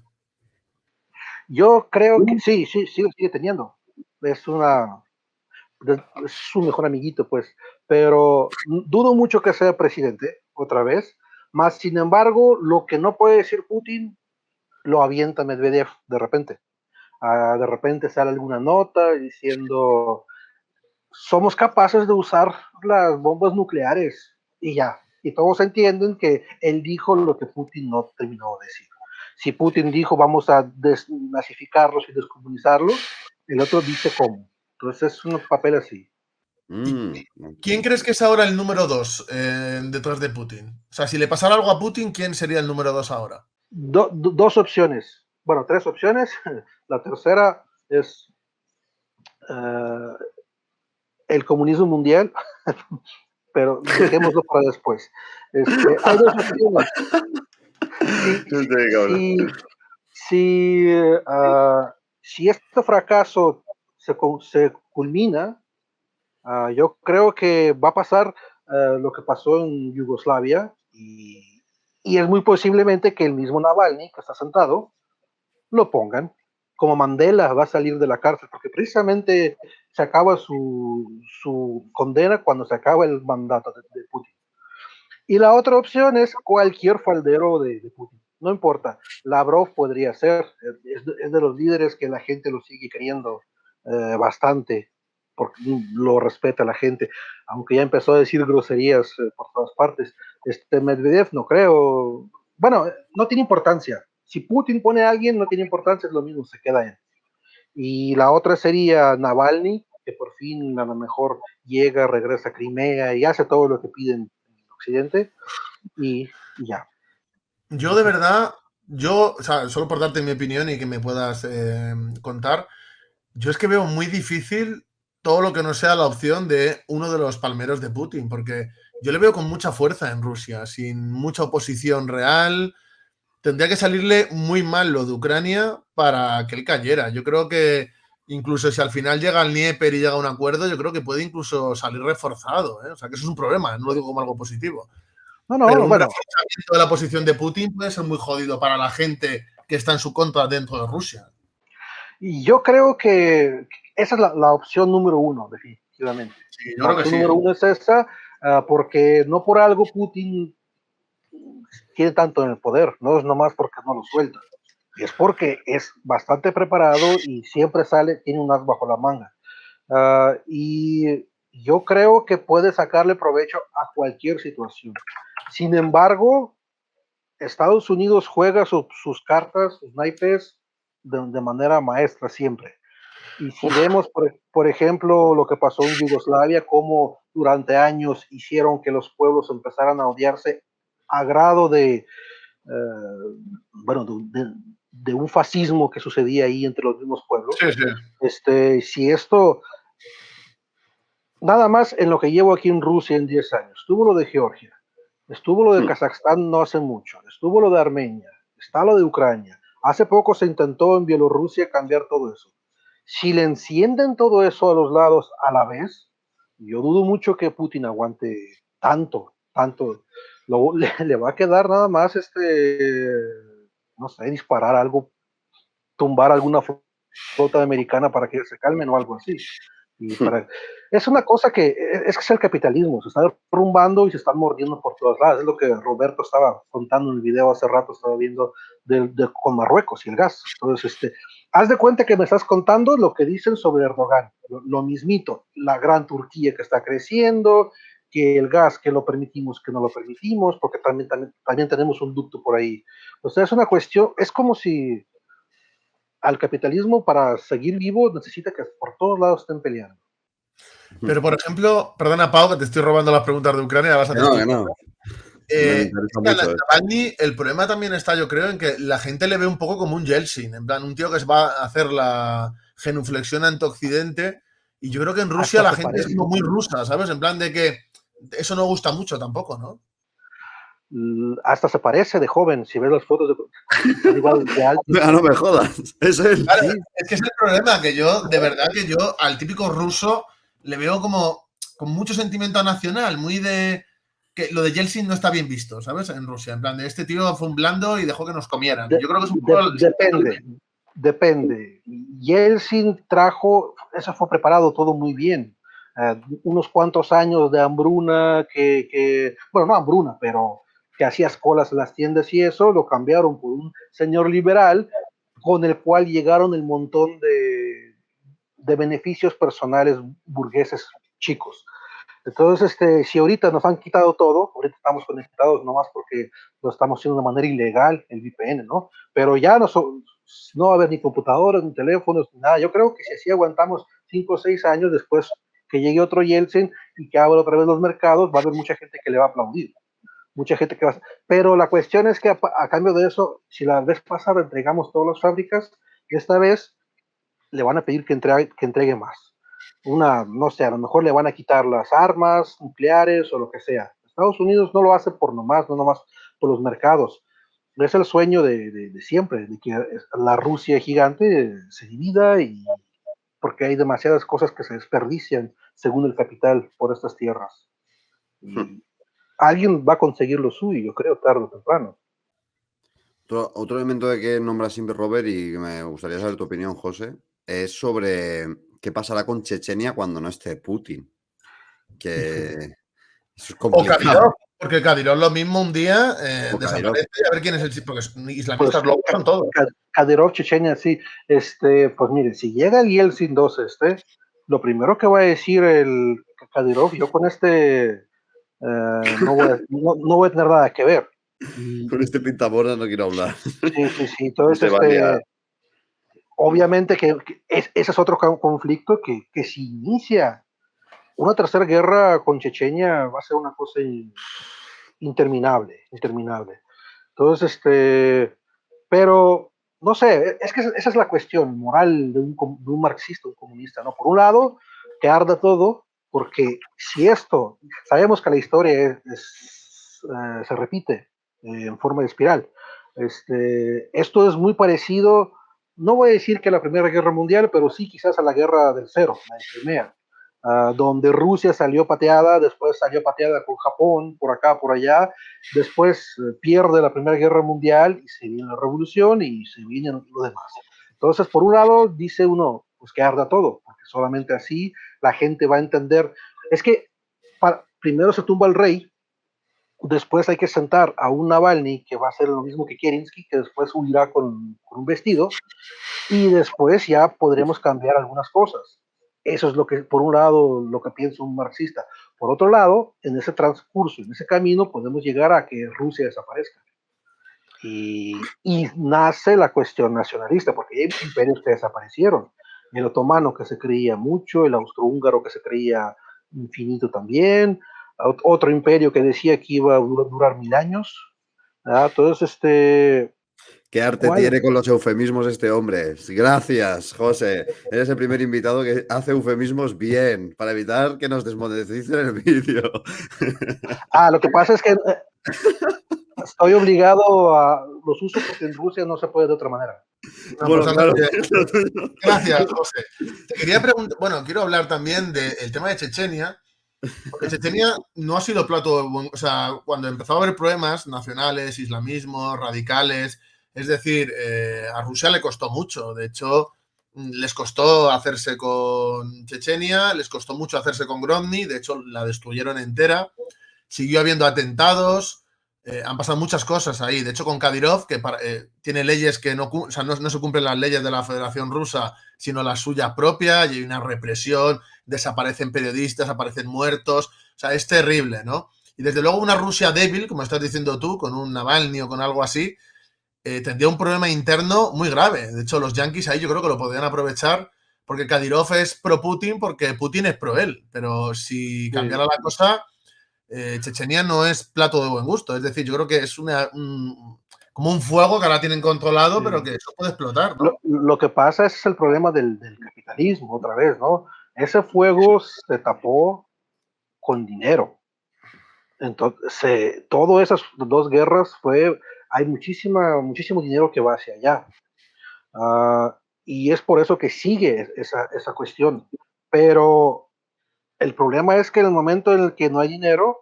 yo creo que sí, sigue teniendo. Es es su mejor amiguito, pues. Pero dudo mucho que sea presidente otra vez. Más sin embargo, lo que no puede decir Putin lo avienta Medvedev de repente. De repente sale alguna nota diciendo somos capaces de usar las bombas nucleares y ya. Y todos entienden que él dijo lo que Putin no terminó de decir. Si Putin dijo vamos a desnazificarlos y descomunizarlos, el otro dice cómo. Entonces es un papel así. ¿Y quién crees que es ahora el número 2 detrás de Putin? O sea, si le pasara algo a Putin, ¿quién sería el número 2 ahora? Dos opciones. Bueno, tres opciones. La tercera es el comunismo mundial, pero dejémoslo para después. Hay dos opciones. Si, si, si, si este fracaso se culmina, yo creo que va a pasar lo que pasó en Yugoslavia y es muy posiblemente que el mismo Navalny, que está sentado, lo pongan. Como Mandela va a salir de la cárcel, porque precisamente se acaba su condena cuando se acaba el mandato de Putin. Y la otra opción es cualquier faldero de Putin. No importa, Lavrov podría ser, es de los líderes que la gente lo sigue queriendo bastante, porque lo respeta la gente, aunque ya empezó a decir groserías por todas partes. Medvedev no creo, bueno, no tiene importancia. Si Putin pone a alguien, no tiene importancia, es lo mismo, se queda él. Y la otra sería Navalny, que por fin a lo mejor llega, regresa a Crimea y hace todo lo que piden en Occidente y ya. Yo de verdad, o sea, solo por darte mi opinión y que me puedas contar, yo es que veo muy difícil todo lo que no sea la opción de uno de los palmeros de Putin, porque yo le veo con mucha fuerza en Rusia, sin mucha oposición real. Tendría que salirle muy mal lo de Ucrania para que él cayera. Yo creo que incluso si al final llega al Dnieper y llega a un acuerdo, yo creo que puede incluso salir reforzado, ¿eh? O sea, que eso es un problema, no lo digo como algo positivo. No, Pero no, un bueno, reforzamiento de la posición de Putin puede ser muy jodido para la gente que está en su contra dentro de Rusia. y yo creo que esa es la opción número uno, definitivamente. Sí, yo La creo que opción sí. número uno es esa, porque no por algo Putin tiene tanto en el poder, no es nomás porque no lo suelta, es porque es bastante preparado y siempre tiene un as bajo la manga. Y yo creo que puede sacarle provecho a cualquier situación. Sin embargo, Estados Unidos juega sus cartas, sus naipes, de manera maestra siempre. Y si vemos, por ejemplo, lo que pasó en Yugoslavia, cómo durante años hicieron que los pueblos empezaran a odiarse a grado bueno, de un fascismo que sucedía ahí entre los mismos pueblos. Sí, sí. Si esto, nada más en lo que llevo aquí en Rusia en 10 años, estuvo lo de Georgia, estuvo lo de Kazajstán no hace mucho, estuvo lo de Armenia, está lo de Ucrania. Hace poco se intentó en Bielorrusia cambiar todo eso. Si le encienden todo eso a los lados a la vez, yo dudo mucho que Putin aguante tanto. Le va a quedar nada más no sé, disparar algo, tumbar alguna flota americana para que se calmen o algo así. Es una cosa que es el capitalismo, se está derrumbando y se están mordiendo por todas lados. Es lo que Roberto estaba contando en el video hace rato, estaba viendo con Marruecos y el gas. Entonces, haz de cuenta que me estás contando lo que dicen sobre Erdogan, lo mismito, la gran Turquía que está creciendo, que el gas, que lo permitimos, que no lo permitimos, porque también tenemos un ducto por ahí. O sea, es una cuestión, es como si al capitalismo para seguir vivo necesita que por todos lados estén peleando. Pero, por ejemplo, perdona, Pau, que te estoy robando las preguntas de Ucrania, vas a hacer Me interesa mucho. Navalny, el problema también está, yo creo, en que la gente le ve un poco como un Yeltsin, en plan, un tío que se va a hacer la genuflexión ante Occidente, y yo creo que en Rusia la gente es como muy rusa, ¿sabes? En plan de que eso no gusta mucho tampoco, ¿no? Hasta se parece de joven, si ves las fotos de igual de alto. No me jodas, es él. Claro, sí. Es que es el problema, que yo, de verdad que yo al típico ruso le veo como con mucho sentimiento nacional, muy de que lo de Yeltsin no está bien visto, ¿sabes? En Rusia, en plan de este tío fue un blando y dejó que nos comieran. Yo creo que es un poco depende. Yeltsin trajo, eso fue preparado todo muy bien. Unos cuantos años de hambruna bueno, no hambruna, pero que hacías colas en las tiendas y eso, lo cambiaron por un señor liberal con el cual llegaron el montón de beneficios personales burgueses chicos. Entonces, si ahorita nos han quitado todo, ahorita estamos conectados nomás porque lo estamos haciendo de manera ilegal, el VPN, ¿no? Pero ya no va a haber ni computadoras, ni teléfonos, ni nada. Yo creo que si así aguantamos 5 o 6 años después que llegue otro Yeltsin y que abra otra vez los mercados, va a haber mucha gente que le va a aplaudir. Mucha gente que va a... Pero la cuestión es que a cambio de eso, si la vez pasada entregamos todas las fábricas, esta vez le van a pedir que entregue más. No sé, a lo mejor le van a quitar las armas nucleares o lo que sea. Estados Unidos no lo hace por nomás, no nomás por los mercados. Es el sueño de siempre, de que la Rusia gigante se divida porque hay demasiadas cosas que se desperdician según el capital por estas tierras. Y alguien va a conseguir lo suyo, yo creo, tarde o temprano. Otro elemento de que nombras siempre, Robert, y que me gustaría saber tu opinión, José, es sobre qué pasará con Chechenia cuando no esté Putin. Que eso es complicado. O Kadyrov, porque Kadyrov lo mismo un día desaparece y a ver quién es el... Porque islamistas locos son todos. Kadyrov, Chechenia, sí. Pues mire, si llega el Yeltsin 2 lo primero que va a decir el Kadyrov, yo con no voy a tener nada que ver. Con este pintabonas no quiero hablar. Sí. Entonces, obviamente que ese es otro conflicto que si inicia una tercera guerra con Chechenia va a ser una cosa interminable. Entonces, pero no sé, es que esa es la cuestión moral de un marxista, un comunista, ¿no? Por un lado, que arda todo, porque si sabemos que la historia se repite en forma de espiral. Esto es muy parecido, no voy a decir que a la Primera Guerra Mundial, pero sí quizás a la Guerra del Cero, la de Crimea, donde Rusia salió pateada, después salió pateada con Japón, por acá, por allá, después pierde la Primera Guerra Mundial y se viene la revolución y se viene lo demás. Entonces, por un lado, dice uno, pues que arda todo, porque solamente así la gente va a entender. Es que primero se tumba el rey, después hay que sentar a un Navalny que va a hacer lo mismo que Kerensky, que después huirá con un vestido, y después ya podremos cambiar algunas cosas. Eso es lo que, por un lado, lo que piensa un marxista. Por otro lado, en ese transcurso, en ese camino, podemos llegar a que Rusia desaparezca. Y nace la cuestión nacionalista, porque hay imperios que desaparecieron. El otomano, que se creía mucho, el austrohúngaro, que se creía infinito también, otro imperio que decía que iba a durar 1000 años. Entonces, ¿Qué arte tiene con los eufemismos este hombre? Gracias, José. Eres el primer invitado que hace eufemismos bien, para evitar que nos desmoneticen el vídeo. Lo que pasa es que estoy obligado a los usos porque en Rusia no se puede de otra manera. No, Bueno, pues, claro. gracias, José. Te quería preguntar, bueno, quiero hablar también del tema de Chechenia, porque Chechenia no ha sido plato, o sea, cuando empezó a haber problemas nacionales, islamismo, radicales, es decir, a Rusia le costó mucho. De hecho, les costó hacerse con Chechenia, les costó mucho hacerse con Grozny, de hecho, la destruyeron entera. Siguió habiendo atentados, han pasado muchas cosas ahí. De hecho, con Kadyrov, que tiene leyes que no, o sea, no se cumplen las leyes de la Federación Rusa, sino las suyas propias, y hay una represión, desaparecen periodistas, aparecen muertos. O sea, es terrible, ¿no? Y desde luego una Rusia débil, como estás diciendo tú, con un Navalny o con algo así, tendría un problema interno muy grave. De hecho, los yanquis ahí yo creo que lo podrían aprovechar, porque Kadyrov es pro Putin porque Putin es pro él. Pero si cambiara la cosa, Chechenia no es plato de buen gusto. Es decir, yo creo que es como un fuego que ahora tienen controlado, pero que eso puede explotar, ¿no? Lo que pasa es el problema del capitalismo, otra vez, ¿no? Ese fuego se tapó con dinero. Entonces, todas esas dos guerras hay muchísimo dinero que va hacia allá. Y es por eso que sigue esa cuestión. Pero el problema es que en el momento en el que no hay dinero,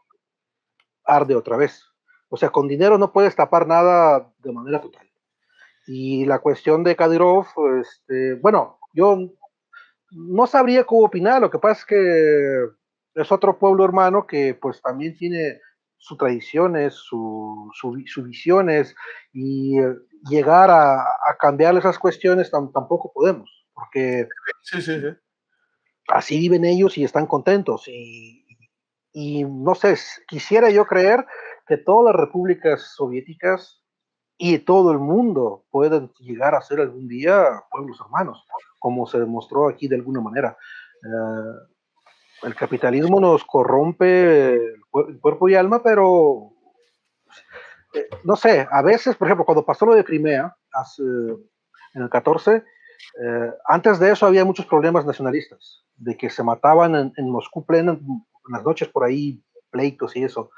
arde otra vez. O sea, con dinero no puedes tapar nada de manera total. Y la cuestión de Kadyrov, bueno, yo no sabría cómo opinar, lo que pasa es que es otro pueblo hermano que pues también tiene sus tradiciones, sus visiones, y llegar a cambiar esas cuestiones tampoco podemos, porque Sí, sí, sí. así viven ellos y están contentos. Y no sé, quisiera yo creer que todas las repúblicas soviéticas y todo el mundo pueden llegar a ser algún día pueblos hermanos, como se demostró aquí de alguna manera. El capitalismo nos corrompe el cuerpo y alma, pero no sé, a veces, por ejemplo, cuando pasó lo de Crimea, en el 14, antes de eso había muchos problemas nacionalistas, de que se mataban en Moscú plena, en las noches por ahí, pleitos y eso,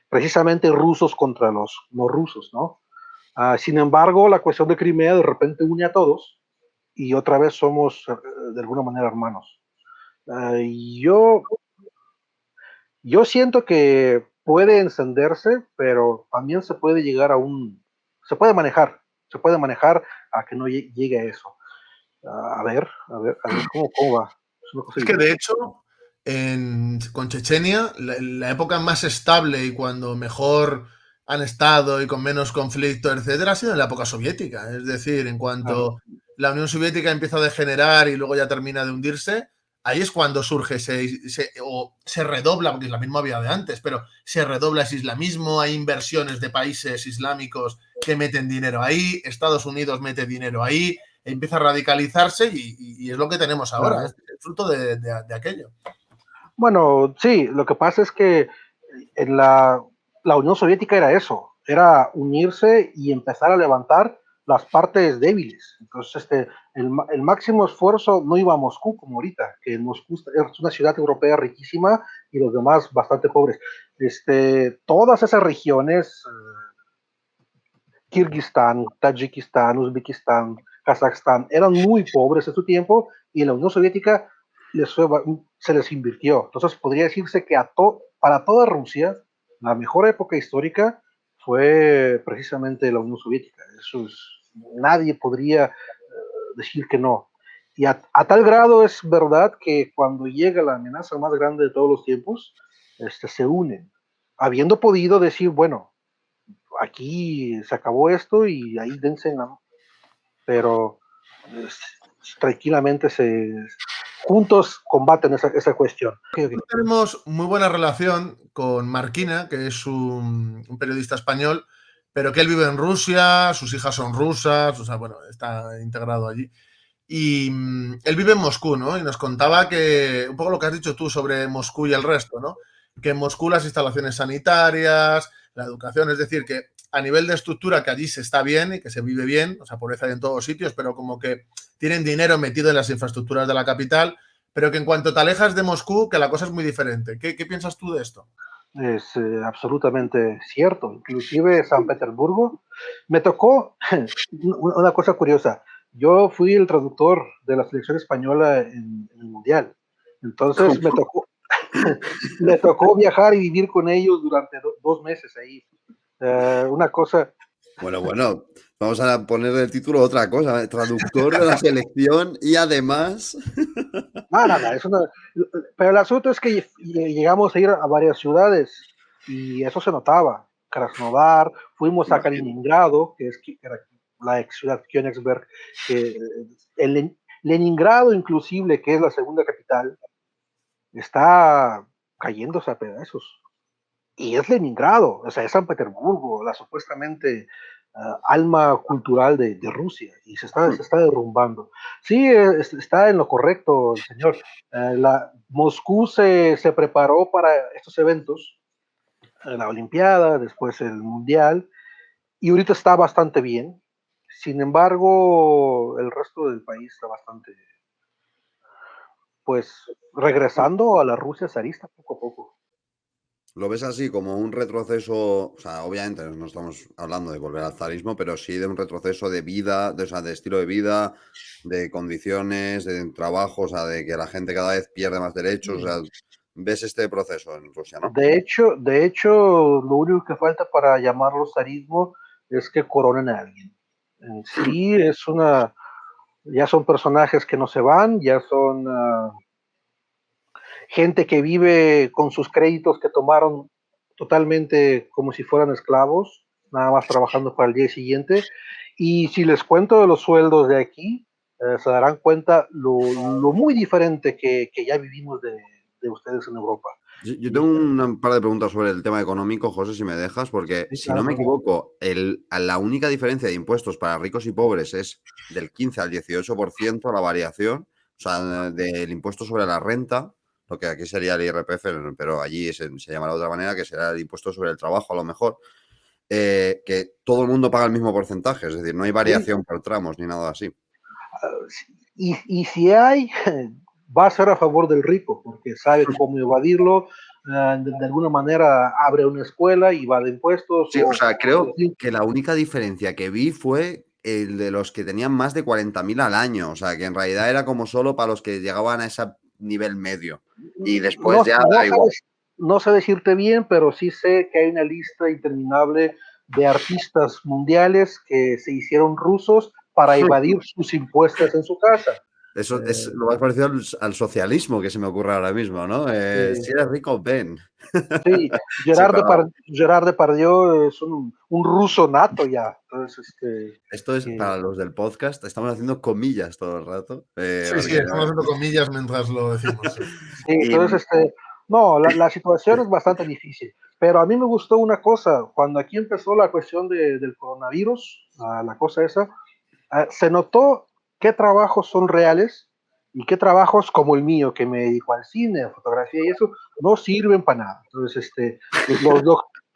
precisamente rusos contra los no rusos, ¿no? Sin embargo, la cuestión de Crimea de repente une a todos y otra vez somos de alguna manera hermanos. Yo siento que puede encenderse, pero también se puede llegar se puede manejar a que no llegue a eso. A ver cómo va. Es que de hecho, con Chechenia, la época más estable y cuando mejor han estado y con menos conflicto, etcétera, ha sido en la época soviética. Es decir, en cuanto la Unión Soviética empieza a degenerar y luego ya termina de hundirse, ahí es cuando surge se redobla, porque es la misma vía de antes, pero se redobla ese islamismo, hay inversiones de países islámicos que meten dinero ahí, Estados Unidos mete dinero ahí, empieza a radicalizarse y es lo que tenemos ahora, es el fruto de aquello. Bueno, sí, lo que pasa es que en la Unión Soviética era eso, era unirse y empezar a levantar las partes débiles. Entonces, el máximo esfuerzo no iba a Moscú como ahorita, que Moscú es una ciudad europea riquísima y los demás bastante pobres. Todas esas regiones, Kirguistán, Tayikistán, Uzbekistán, Kazajstán, eran muy pobres en su tiempo y en la Unión Soviética se les invirtió. Entonces podría decirse que para toda Rusia, la mejor época histórica fue precisamente la Unión Soviética. Nadie podría decir que no. Y a tal grado es verdad que cuando llega la amenaza más grande de todos los tiempos, se unen, habiendo podido decir, bueno, aquí se acabó esto y ahí dense en la... Pero tranquilamente juntos combaten esa cuestión. Okay. Tenemos muy buena relación con Marquina, que es un periodista español, pero que él vive en Rusia, sus hijas son rusas, o sea, bueno, está integrado allí. Y él vive en Moscú, ¿no? Y nos contaba que, un poco lo que has dicho tú sobre Moscú y el resto, ¿no? Que en Moscú las instalaciones sanitarias, la educación, es decir, que a nivel de estructura que allí se está bien y que se vive bien, o sea, pobreza hay en todos sitios, pero como que tienen dinero metido en las infraestructuras de la capital, pero que en cuanto te alejas de Moscú, que la cosa es muy diferente. ¿Qué piensas tú de esto? Es absolutamente cierto. Inclusive San Petersburgo me tocó una cosa curiosa. Yo fui el traductor de la selección española en el Mundial. Entonces me tocó viajar y vivir con ellos durante 2 meses ahí. Una cosa... Bueno, vamos a poner el título otra cosa, traductor de la selección y además... Nada, pero el asunto es que llegamos a ir a varias ciudades y eso se notaba. Krasnodar, fuimos a Kaliningrado, que era la ex ciudad Königsberg, Leningrado inclusive, que es la segunda capital, está cayéndose a pedazos. Y es Leningrado, o sea, es San Petersburgo, la supuestamente alma cultural de Rusia, y se está derrumbando. Sí, está en lo correcto, el señor. Moscú se preparó para estos eventos, la Olimpiada, después el Mundial, y ahorita está bastante bien. Sin embargo, el resto del país está bastante, pues, regresando a la Rusia zarista poco a poco. ¿Lo ves así como un retroceso? O sea, obviamente no estamos hablando de volver al zarismo, pero sí de un retroceso de vida, o sea, de estilo de vida, de condiciones, de trabajo, o sea, de que la gente cada vez pierde más derechos. O sea, ves este proceso en Rusia, ¿no? De hecho, lo único que falta para llamarlo zarismo es que coronen a alguien. En sí ya son personajes que no se van, ya son gente que vive con sus créditos que tomaron totalmente como si fueran esclavos, nada más trabajando para el día siguiente. Y si les cuento de los sueldos de aquí, se darán cuenta lo muy diferente que ya vivimos de ustedes en Europa. Yo tengo un par de preguntas sobre el tema económico, José, si me dejas, porque Sí, si no claro. me equivoco, la única diferencia de impuestos para ricos y pobres es del 15 al 18% la variación, o sea, del impuesto sobre la renta, lo que aquí sería el IRPF, pero allí se llama de otra manera, que será el impuesto sobre el trabajo a lo mejor, que todo el mundo paga el mismo porcentaje, es decir, no hay variación por tramos ni nada así. Y si hay, va a ser a favor del rico, porque sabe cómo evadirlo, de alguna manera abre una escuela y va de impuestos. Sí, o sea, creo que la única diferencia que vi fue el de los que tenían más de 40.000 al año, o sea, que en realidad era como solo para los que llegaban a ese nivel medio. Y después no sé decirte bien, pero sí sé que hay una lista interminable de artistas mundiales que se hicieron rusos para evadir sus impuestos en su casa. Eso es lo más parecido al socialismo que se me ocurre ahora mismo, ¿no? Si eres rico, ven. Sí, Gerard Depardieu es un ruso nato ya. Entonces, esto es para los del podcast, estamos haciendo comillas todo el rato. Sí, estamos haciendo comillas mientras lo decimos. Sí, entonces, no, la situación es bastante difícil. Pero a mí me gustó una cosa, cuando aquí empezó la cuestión del coronavirus, la cosa esa, se notó qué trabajos son reales y qué trabajos como el mío, que me dedico al cine, a fotografía y eso, no sirven para nada. Entonces,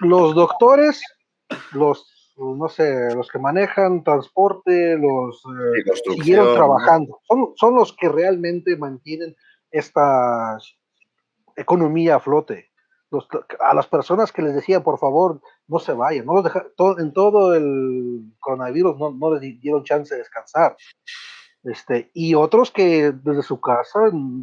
los doctores, no sé, los que manejan transporte, siguieron trabajando. Son los que realmente mantienen esta economía a flote. A las personas que les decía, por favor, no se vayan, no los en todo el coronavirus no les dieron chance de descansar. Y otros que desde su casa,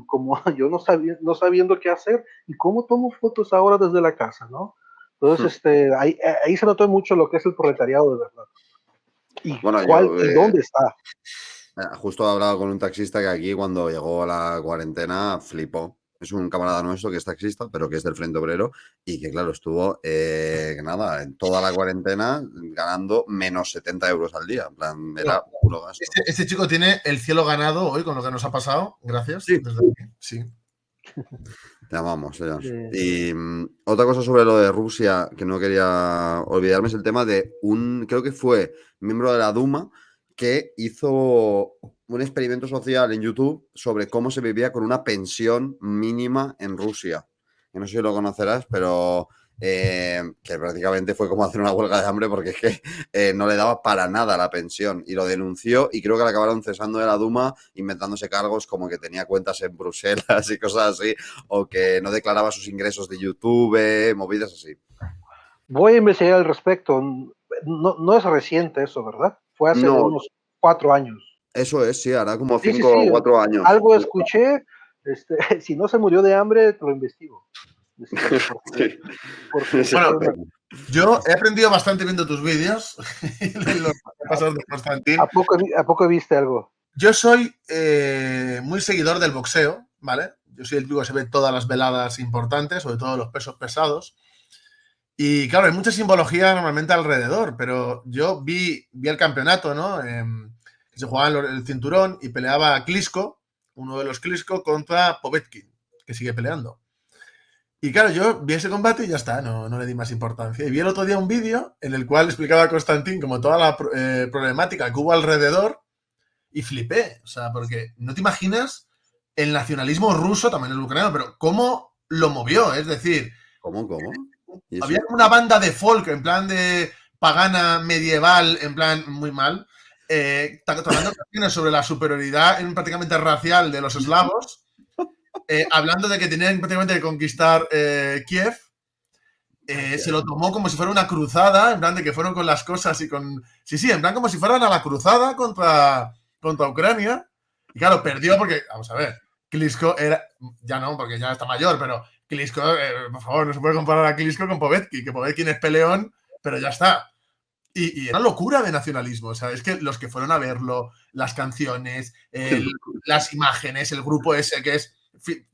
como yo no sabiendo qué hacer, y cómo tomo fotos ahora desde la casa, ¿no? Entonces, ahí se notó mucho lo que es el proletariado de verdad. Y, ¿y dónde está? Justo he hablado con un taxista que aquí cuando llegó la cuarentena flipó. es un camarada nuestro que es taxista, pero que es del Frente Obrero y que, claro, estuvo, en toda la cuarentena ganando menos 70 euros al día. En plan, era puro gasto. Este chico tiene el cielo ganado hoy con lo que nos ha pasado. Gracias. Sí. Desde aquí. Sí. Te amamos, señor. Y otra cosa sobre lo de Rusia que no quería olvidarme es el tema de creo que fue miembro de la Duma que hizo un experimento social en YouTube sobre cómo se vivía con una pensión mínima en Rusia. Que no sé si lo conocerás, pero que prácticamente fue como hacer una huelga de hambre porque es que no le daba para nada la pensión y lo denunció y creo que le acabaron cesando de la Duma inventándose cargos como que tenía cuentas en Bruselas y cosas así o que no declaraba sus ingresos de YouTube, movidas así. Voy a investigar al respecto. No es reciente eso, ¿verdad? Fue hace unos 4 años. Eso es, sí, hará como 5 o 4 años. Algo escuché. Si no se murió de hambre, te lo investigo. Bueno, yo he aprendido bastante viendo tus vídeos. Los pasos de Constantín. ¿A poco viste algo? Yo soy muy seguidor del boxeo, ¿vale? Yo soy el típico que se ve todas las veladas importantes, sobre todo los pesos pesados. Y claro, hay mucha simbología normalmente alrededor, pero yo vi el campeonato, ¿no? Que se jugaba el cinturón y peleaba Klitschko, uno de los Klitschko, contra Povetkin, que sigue peleando. Y claro, yo vi ese combate y ya está, no le di más importancia. Y vi el otro día un vídeo en el cual explicaba a Constantín como toda la problemática que hubo alrededor y flipé. O sea, porque no te imaginas el nacionalismo ruso, también el ucraniano, pero cómo lo movió. Es decir, ¿Cómo? Había una banda de folk, en plan de pagana medieval, en plan muy mal, tocando canciones sobre la superioridad prácticamente racial de los eslavos, hablando de que tenían prácticamente que conquistar Kiev. Se lo tomó como si fuera una cruzada, en plan de que fueron con las cosas y con... Sí, en plan como si fueran a la cruzada contra Ucrania. Y claro, perdió porque, vamos a ver, Klitschko era... Ya no, porque ya está mayor, pero Klitschko, por favor, no se puede comparar a Klitschko con Povetkin, que Povetkin es peleón, pero ya está. Y era locura de nacionalismo. O sea, es que los que fueron a verlo, las canciones, las imágenes, el grupo ese que es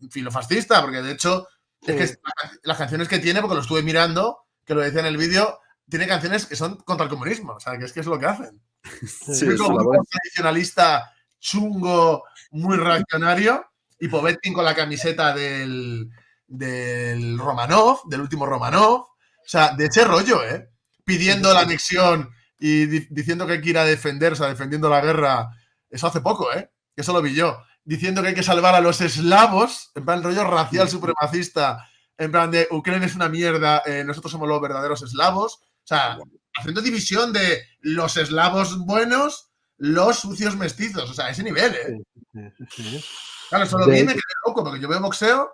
filofascista, porque de hecho, es que las canciones que tiene, porque lo estuve mirando, que lo decía en el vídeo, tiene canciones que son contra el comunismo. O sea, que es lo que hacen. Sí, es un grupo tradicionalista, chungo, muy reaccionario, y Povetkin con la camiseta del Romanov, del último Romanov. O sea, de ese rollo, pidiendo la anexión y diciendo que hay que ir a defender, o sea, defendiendo la guerra. Eso hace poco, eso lo vi yo. Diciendo que hay que salvar a los eslavos, en plan rollo racial supremacista, en plan de Ucrania es una mierda, nosotros somos los verdaderos eslavos. O sea, haciendo división de los eslavos buenos, los sucios mestizos. O sea, a ese nivel, Sí. Claro, eso lo vi y me quedé loco, porque yo veo boxeo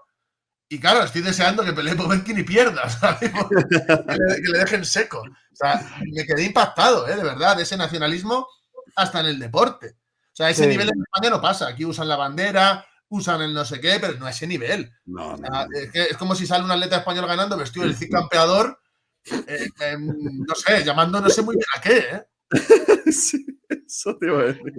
y claro, estoy deseando que pelee Povetkin y pierda, ¿sabes? que le dejen seco. O sea, me quedé impactado, de verdad, de ese nacionalismo hasta en el deporte. O sea, ese nivel en España no pasa. Aquí usan la bandera, usan el no sé qué, pero no a ese nivel. No. Es como si sale un atleta español ganando vestido del Cid campeador, no sé, llamando no sé muy bien a qué, Sí, eso te iba a decir.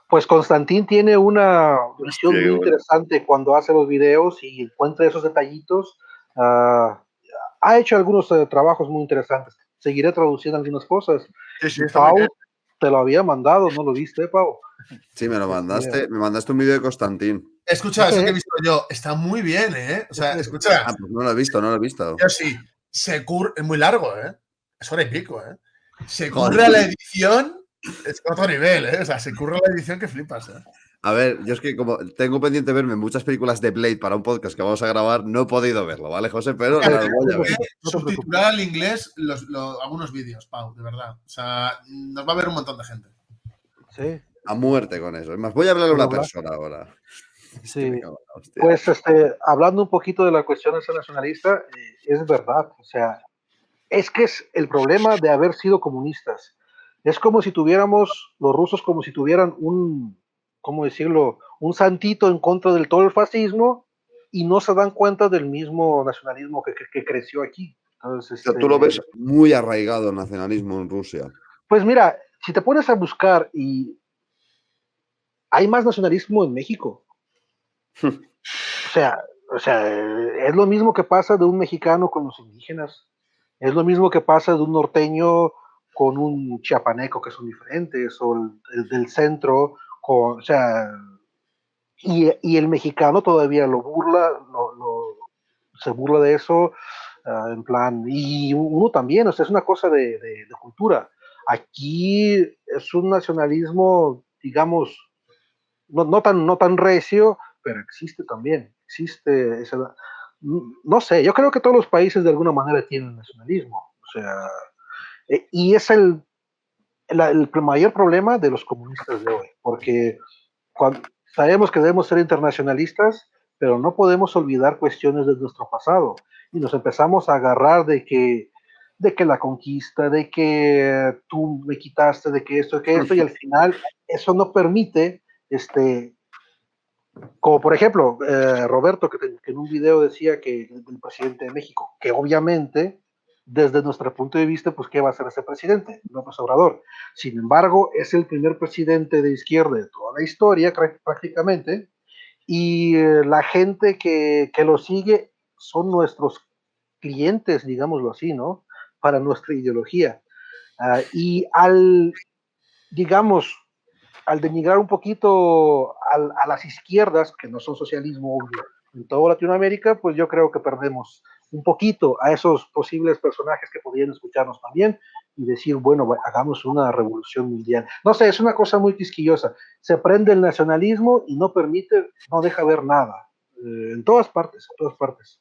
Pues Constantín tiene una visión muy interesante cuando hace los videos y encuentra esos detallitos. Ha hecho algunos trabajos muy interesantes. Seguiré traduciendo algunas cosas. Sí, Pau, te lo había mandado, ¿no lo viste, Pau? Sí, me lo mandaste. Me mandaste un vídeo de Constantín. Escucha, eso que he visto yo. Está muy bien, O sea, escucha. Pues no lo he visto. Yo sí. Es muy largo, Es hora y pico, Se curra la edición. Es otro nivel, O sea, se curra la edición que flipas, A ver, yo es que como tengo pendiente verme muchas películas de Blade para un podcast que vamos a grabar, no he podido verlo, ¿vale, José? Pero voy a ver. Subtitular al inglés algunos vídeos, Pau, de verdad. O sea, nos va a ver un montón de gente. Sí. A muerte con eso. Es más, voy a hablarle a una persona ahora. Sí. Pues hablando un poquito de la cuestión nacionalista, es verdad. O sea, es que es el problema de haber sido comunistas. Es como si tuviéramos, los rusos, como si tuvieran ¿cómo decirlo? Un santito en contra del todo el fascismo y no se dan cuenta del mismo nacionalismo que creció aquí. Entonces, tú lo ves muy arraigado el nacionalismo en Rusia. Pues mira, si te pones a buscar y hay más nacionalismo en México. O sea, O sea, es lo mismo que pasa de un mexicano con los indígenas, es lo mismo que pasa de un norteño con un chiapaneco, que son diferentes, o el del centro, o sea, y el mexicano todavía lo burla, se burla de eso, en plan, y uno también, o sea, es una cosa de cultura. Aquí es un nacionalismo, digamos, no tan recio, pero existe también, existe esa, no sé, yo creo que todos los países de alguna manera tienen nacionalismo, o sea, y es el mayor problema de los comunistas de hoy, porque sabemos que debemos ser internacionalistas, pero no podemos olvidar cuestiones de nuestro pasado, y nos empezamos a agarrar de que la conquista, de que tú me quitaste, de que esto, y al final eso no permite como por ejemplo, Roberto, que en un video decía que el presidente de México, que obviamente, desde nuestro punto de vista, pues, ¿qué va a hacer ese presidente? López Obrador. Sin embargo, es el primer presidente de izquierda de toda la historia, prácticamente, y la gente que lo sigue son nuestros clientes, digámoslo así, ¿no? Para nuestra ideología. Y digamos, al denigrar un poquito a las izquierdas, que no son socialismo obvio, en toda Latinoamérica, pues yo creo que perdemos un poquito a esos posibles personajes que podrían escucharnos también y decir, bueno, hagamos una revolución mundial. No sé, es una cosa muy quisquillosa. Se prende el nacionalismo y no permite, no deja ver nada. En todas partes, en todas partes.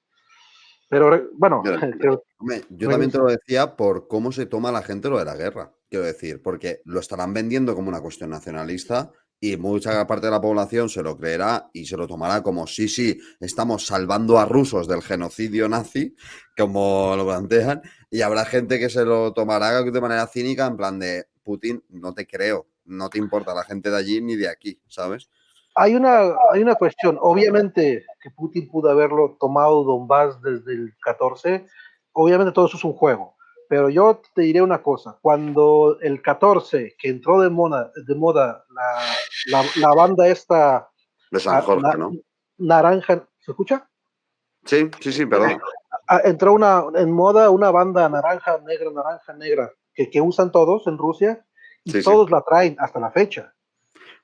Pero bueno, creo, Hombre, yo también te lo decía por cómo se toma la gente lo de la guerra, quiero decir, porque lo estarán vendiendo como una cuestión nacionalista y mucha parte de la población se lo creerá y se lo tomará como sí, estamos salvando a rusos del genocidio nazi, como lo plantean, y habrá gente que se lo tomará de manera cínica en plan de Putin, no te creo, no te importa la gente de allí ni de aquí, ¿sabes? hay una cuestión. Obviamente que Putin pudo haberlo tomado Donbass desde el 14. Obviamente todo eso es un juego. Pero yo te diré una cosa. Cuando el 14, que entró de moda la banda esta De San Jorge, ¿no? naranja, ¿se escucha? Sí, perdón. Entró en moda una banda naranja, negra, que usan todos en Rusia y todos la traen hasta la fecha.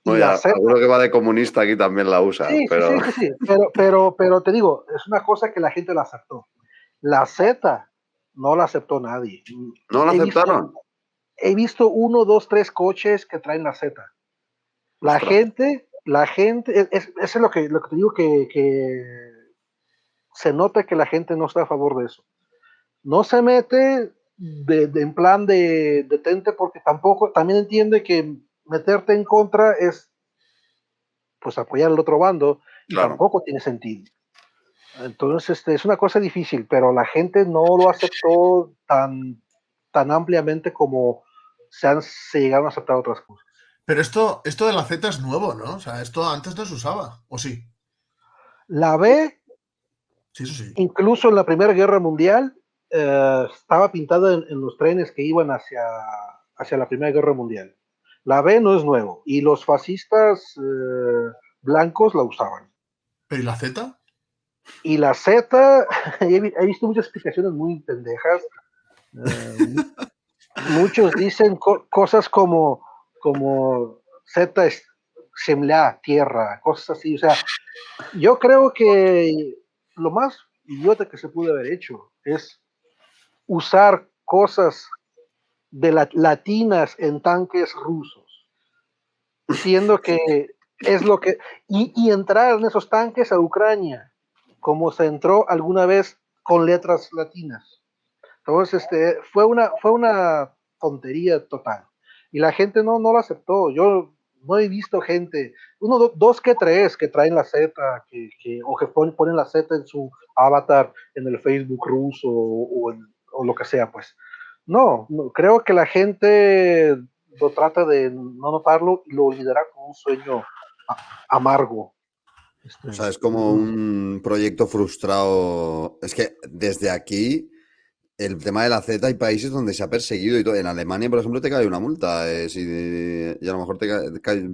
Y Bueno, seguro que va de comunista aquí también la usa, sí, pero... sí. Pero te digo, es una cosa que la gente la aceptó. La Z no la aceptó nadie. ¿No la aceptaron? He visto 1, 2, 3 coches que traen la Z. La gente, eso es lo que te digo que se nota que la gente no está a favor de eso. No se mete en plan de detente porque también entiende que meterte en contra es pues apoyar al otro bando y Claro. tampoco tiene sentido. Entonces, es una cosa difícil, pero la gente no lo aceptó tan ampliamente como se llegaron a aceptar otras cosas. Pero esto de la Z es nuevo, ¿no? O sea, esto antes no se usaba, ¿o sí? La B, Sí, eso sí. incluso en la Primera Guerra Mundial, estaba pintada en los trenes que iban hacia la Primera Guerra Mundial. La B no es nuevo, y los fascistas blancos la usaban. ¿Pero y la Z? Y la Z, he visto muchas explicaciones muy pendejas. Muchos dicen cosas como Z es Semla, tierra, cosas así. O sea, yo creo que lo más idiota que se pudo haber hecho es usar cosas latinas en tanques rusos, siendo que es lo que... Y entrar en esos tanques a Ucrania, como se entró alguna vez con letras latinas. Entonces, fue una tontería total. Y la gente no lo aceptó. Yo no he visto gente, dos que tres, que traen la Z, o que ponen la Z en su avatar en el Facebook ruso o lo que sea, pues. No, creo que la gente lo trata de no notarlo y lo olvidará como un sueño amargo. O sea, es como un proyecto frustrado. Es que desde aquí, el tema de la Z, hay países donde se ha perseguido y todo. En Alemania, por ejemplo, te cae una multa y a lo mejor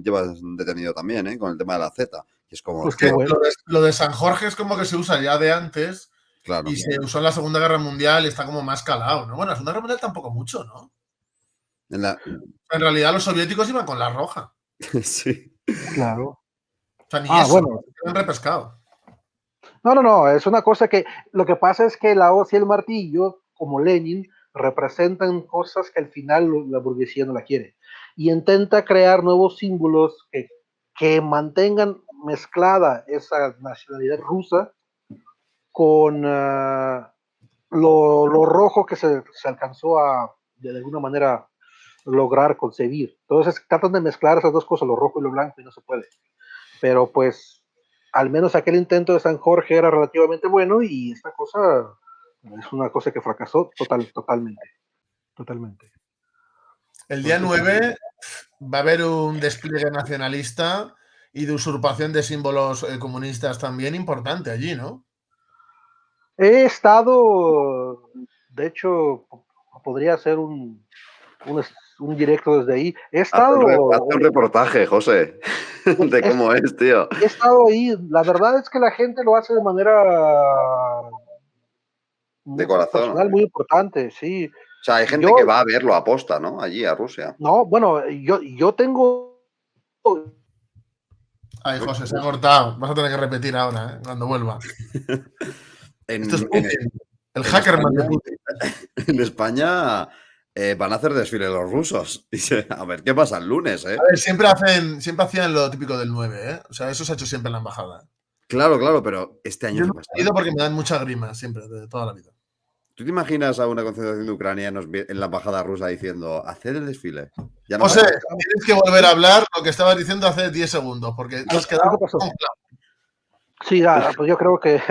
llevas detenido también, con el tema de la Z. Y es como, Pues Que qué bueno. lo de San Jorge es como que se usa ya de antes claro. y se usó en la Segunda Guerra Mundial y está como más calado, ¿no? Bueno, la Segunda Guerra Mundial tampoco mucho, ¿no? En realidad los soviéticos iban con la roja. Sí. Claro. O sea, ni Ah, eso, bueno. se han repescado. No, es una cosa que lo que pasa es que la hoz y el martillo, como Lenin, representan cosas que al final la burguesía no la quiere. Y intenta crear nuevos símbolos que mantengan mezclada esa nacionalidad rusa con lo rojo que se alcanzó a, de alguna manera, lograr concebir. Entonces tratan de mezclar esas dos cosas, lo rojo y lo blanco, y no se puede. Pero pues al menos aquel intento de San Jorge era relativamente bueno y esta cosa es una cosa que fracasó totalmente. El día Entonces, 9 va a haber un despliegue nacionalista y de usurpación de símbolos comunistas también importante allí, ¿no? he estado, de hecho, podría hacer un directo desde ahí. Hazte un reportaje, José, de cómo es, tío. He estado ahí. La verdad es que la gente lo hace de manera De muy corazón. personal, muy importante, sí. O sea, hay gente que va a verlo a posta, ¿no? Allí, a Rusia. No, bueno, yo tengo. Ay, José, se ha cortado. Vas a tener que repetir ahora, cuando vuelva. Esto es En, Putin, el en hacker man de España, Putin. en España van a hacer desfile los rusos. Dice, a ver qué pasa el lunes, ¿eh? A ver, siempre hacían lo típico del 9, ¿eh? O sea, eso se ha hecho siempre en la embajada. Claro, pero este año Yo qué no pasa. he ido porque me dan mucha grima, siempre, de toda la vida. ¿Tú te imaginas a una concentración de ucranianos en la embajada rusa diciendo, haced el desfile? Ya no José, pasa. tienes que volver a hablar lo que estabas diciendo hace 10 segundos, porque te has quedado ¿Qué pasó? congelado. Sí, pues yo creo que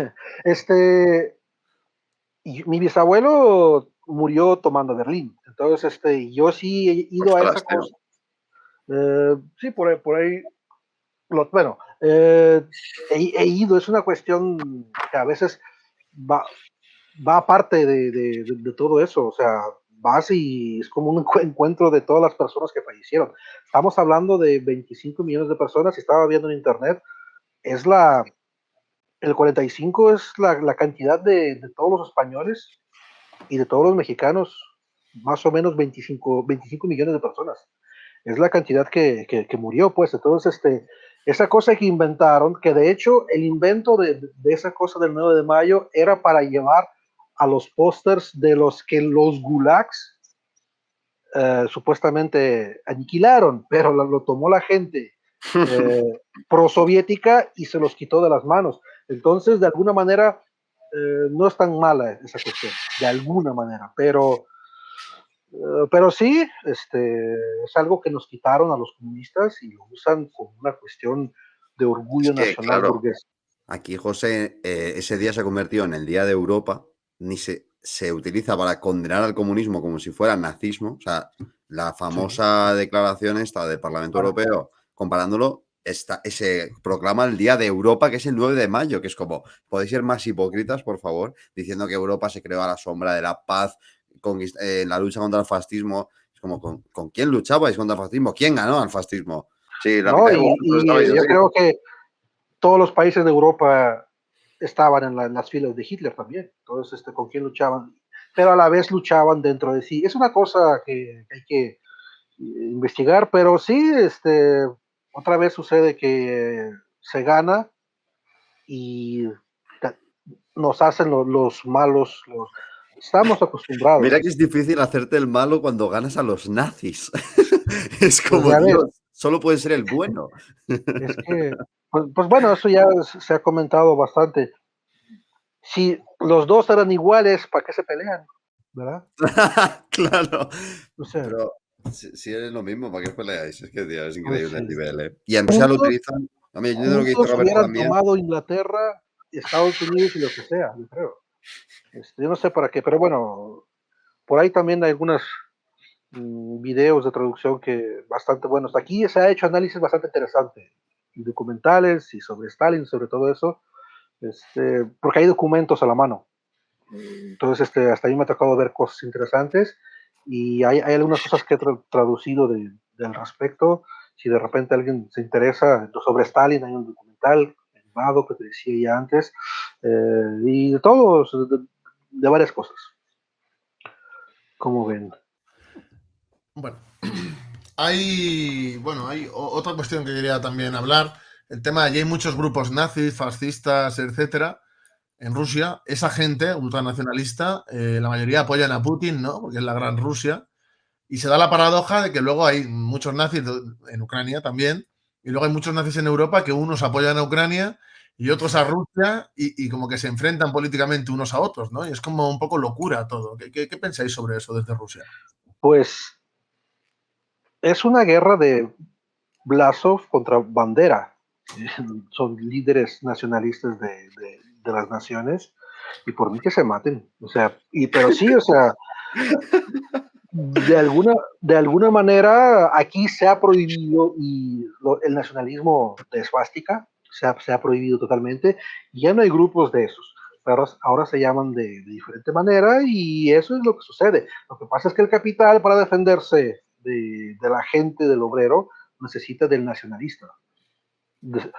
este mi bisabuelo murió tomando Berlín. Entonces, yo sí he ido a esa Ostras, tío. cosa. Sí, por ahí. Bueno, he ido, es una cuestión que a veces va aparte de todo eso. O sea, vas y es como un encuentro de todas las personas que fallecieron. Estamos hablando de 25 millones de personas, y estaba viendo en internet, es el 45 es la cantidad de todos los españoles y de todos los mexicanos, más o menos 25 millones de personas. Es la cantidad que murió, pues. Entonces, esa cosa que inventaron, que de hecho el invento de esa cosa del 9 de mayo era para llevar a los pósters de los que los gulags supuestamente aniquilaron, pero lo tomó la gente prosoviética y se los quitó de las manos. Entonces, de alguna manera, no es tan mala esa cuestión, de alguna manera, pero sí, es algo que nos quitaron a los comunistas y lo usan como una cuestión de orgullo Es que, nacional claro, burgués. aquí, José, ese día se convirtió en el Día de Europa, ni se utiliza para condenar al comunismo como si fuera nazismo. O sea, la famosa declaración esta del Parlamento Europeo, comparándolo, se proclama el Día de Europa, que es el 9 de mayo, que es como, podéis ser más hipócritas, por favor, diciendo que Europa se creó a la sombra de la paz, en la lucha contra el fascismo. Es como, ¿con quién luchabais contra el fascismo? ¿Quién ganó al fascismo? Sí, la ¿No? mitad de Y vosotros estabais yo así. creo que todos los países de Europa estaban en las filas de Hitler también. Entonces, ¿con quién luchaban? Pero a la vez luchaban dentro de sí. Es una cosa que hay que investigar, pero sí, otra vez sucede que se gana y nos hacen los malos. Estamos acostumbrados. Mira que es difícil hacerte el malo cuando ganas a los nazis. Es Pues como, ya ves, Dios, solo puede ser el bueno. es que, pues bueno, eso ya se ha comentado bastante. Si los dos eran iguales, ¿para qué se pelean? ¿Verdad? Claro. O sea, Pero si eres lo mismo, ¿para qué os peleáis? Es que, tío, es pues increíble el sí. nivel, ¿eh? Y en Rusia lo Juntos, utilizan. A mí, yo entiendo lo que dice juntos Roberto hubieran también. tomado Inglaterra, Estados Unidos y lo que sea, yo creo. Yo no sé para qué, pero bueno, por ahí también hay algunos videos de traducción que bastante buenos. Aquí se ha hecho análisis bastante interesante, y documentales y sobre Stalin, sobre todo eso, porque hay documentos a la mano. Entonces, hasta ahí me ha tocado ver cosas interesantes y hay algunas cosas que he traducido del respecto Si de repente alguien se interesa sobre Stalin, hay un documental animado que te decía ya antes, y de todos, de varias cosas. ¿Cómo ven? Bueno, hay otra cuestión que quería también hablar. El tema de allí hay muchos grupos nazis, fascistas, etcétera, en Rusia. Esa gente ultranacionalista, la mayoría apoyan a Putin, ¿no? Porque es la gran Rusia. Y se da la paradoja de que luego hay muchos nazis en Ucrania también, y luego hay muchos nazis en Europa que unos apoyan a Ucrania y otros a Rusia, y como que se enfrentan políticamente unos a otros, ¿no? Y es como un poco locura todo. ¿Qué pensáis sobre eso desde Rusia? Pues es una guerra de Blasov contra Bandera. Son líderes nacionalistas de las naciones, y por mí que se maten. O sea, pero sí, o sea, de alguna manera aquí se ha prohibido el nacionalismo de esvástica, se ha prohibido totalmente, y ya no hay grupos de esos, pero ahora se llaman de diferente manera, y eso es lo que sucede. Lo que pasa es que el capital, para defenderse de la gente, del obrero, necesita del nacionalista.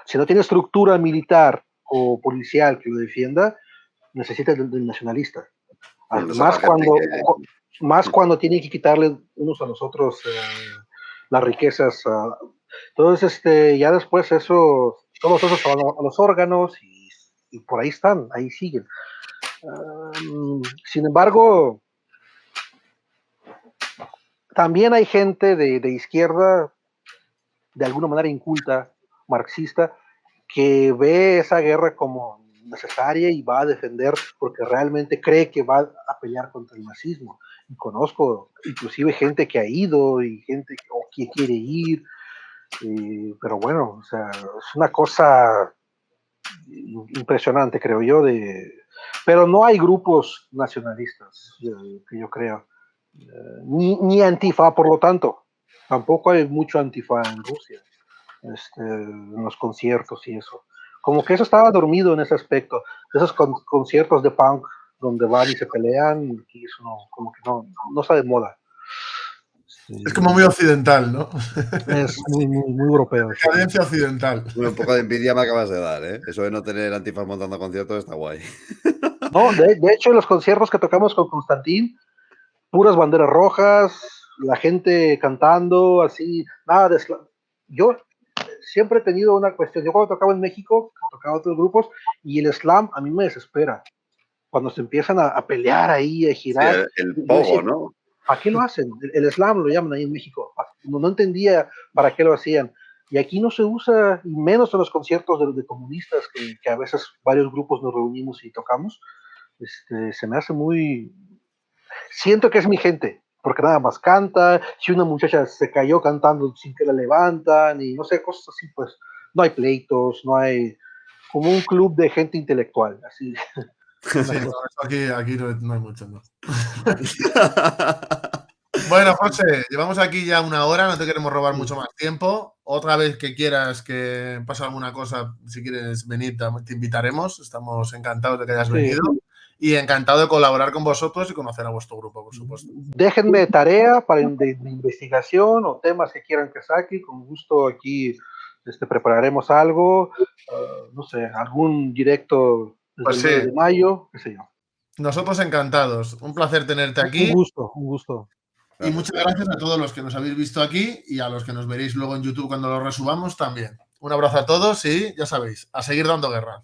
Si no tiene estructura militar o policial que lo defienda, necesita del nacionalista. Más cuando tienen que quitarle unos a los otros las riquezas. Entonces, ya después todos esos van a los órganos, y por ahí están, ahí siguen. Sin embargo, también hay gente de izquierda, de alguna manera inculta, marxista, que ve esa guerra como necesaria y va a defender porque realmente cree que va a pelear contra el nazismo. Y conozco inclusive gente que ha ido y gente que quiere ir, pero bueno, o sea, es una cosa impresionante, creo yo, pero no hay grupos nacionalistas, que yo creo, ni Antifa, por lo tanto. Tampoco hay mucho Antifa en Rusia, en los conciertos y eso. Como que eso estaba dormido en ese aspecto. Esos conciertos de punk donde van y se pelean, y eso como que no está de moda. Es como muy occidental, ¿no? Es muy europeo. Cadencia occidental. Un poco de envidia me acabas de dar, ¿eh? Eso de no tener Antifas montando conciertos está guay. No, de hecho, en los conciertos que tocamos con Constantín, puras banderas rojas, la gente cantando, así, nada de... Yo siempre he tenido una cuestión. Yo cuando tocaba en México, tocaba otros grupos, y el slam a mí me desespera. Cuando se empiezan a pelear ahí, a girar. Sí, el pogo, decía, ¿no? ¿Para qué lo hacen? El slam lo llaman ahí en México. No entendía para qué lo hacían. Y aquí no se usa, y menos en los conciertos de comunistas, que a veces varios grupos nos reunimos y tocamos. Se me hace muy... Siento que es mi gente, porque nada más canta. Si una muchacha se cayó cantando sin que la levantan, y no sé, cosas así, pues no hay pleitos, no hay... Como un club de gente intelectual, así. Sí, no, aquí no hay mucho, ¿no? Bueno, José, llevamos aquí ya una hora, no te queremos robar mucho más tiempo. Otra vez que quieras que pase alguna cosa, si quieres venir, te invitaremos. Estamos encantados de que hayas venido, y encantado de colaborar con vosotros y conocer a vuestro grupo, por supuesto. Déjenme tarea de investigación o temas que quieran que saque. Con gusto aquí prepararemos algo, no sé, algún directo desde el 9 de mayo, qué sé yo. Nosotros encantados. Un placer tenerte aquí. Un gusto. Y muchas gracias a todos los que nos habéis visto aquí, y a los que nos veréis luego en YouTube cuando lo resubamos también. Un abrazo a todos y ya sabéis, a seguir dando guerra.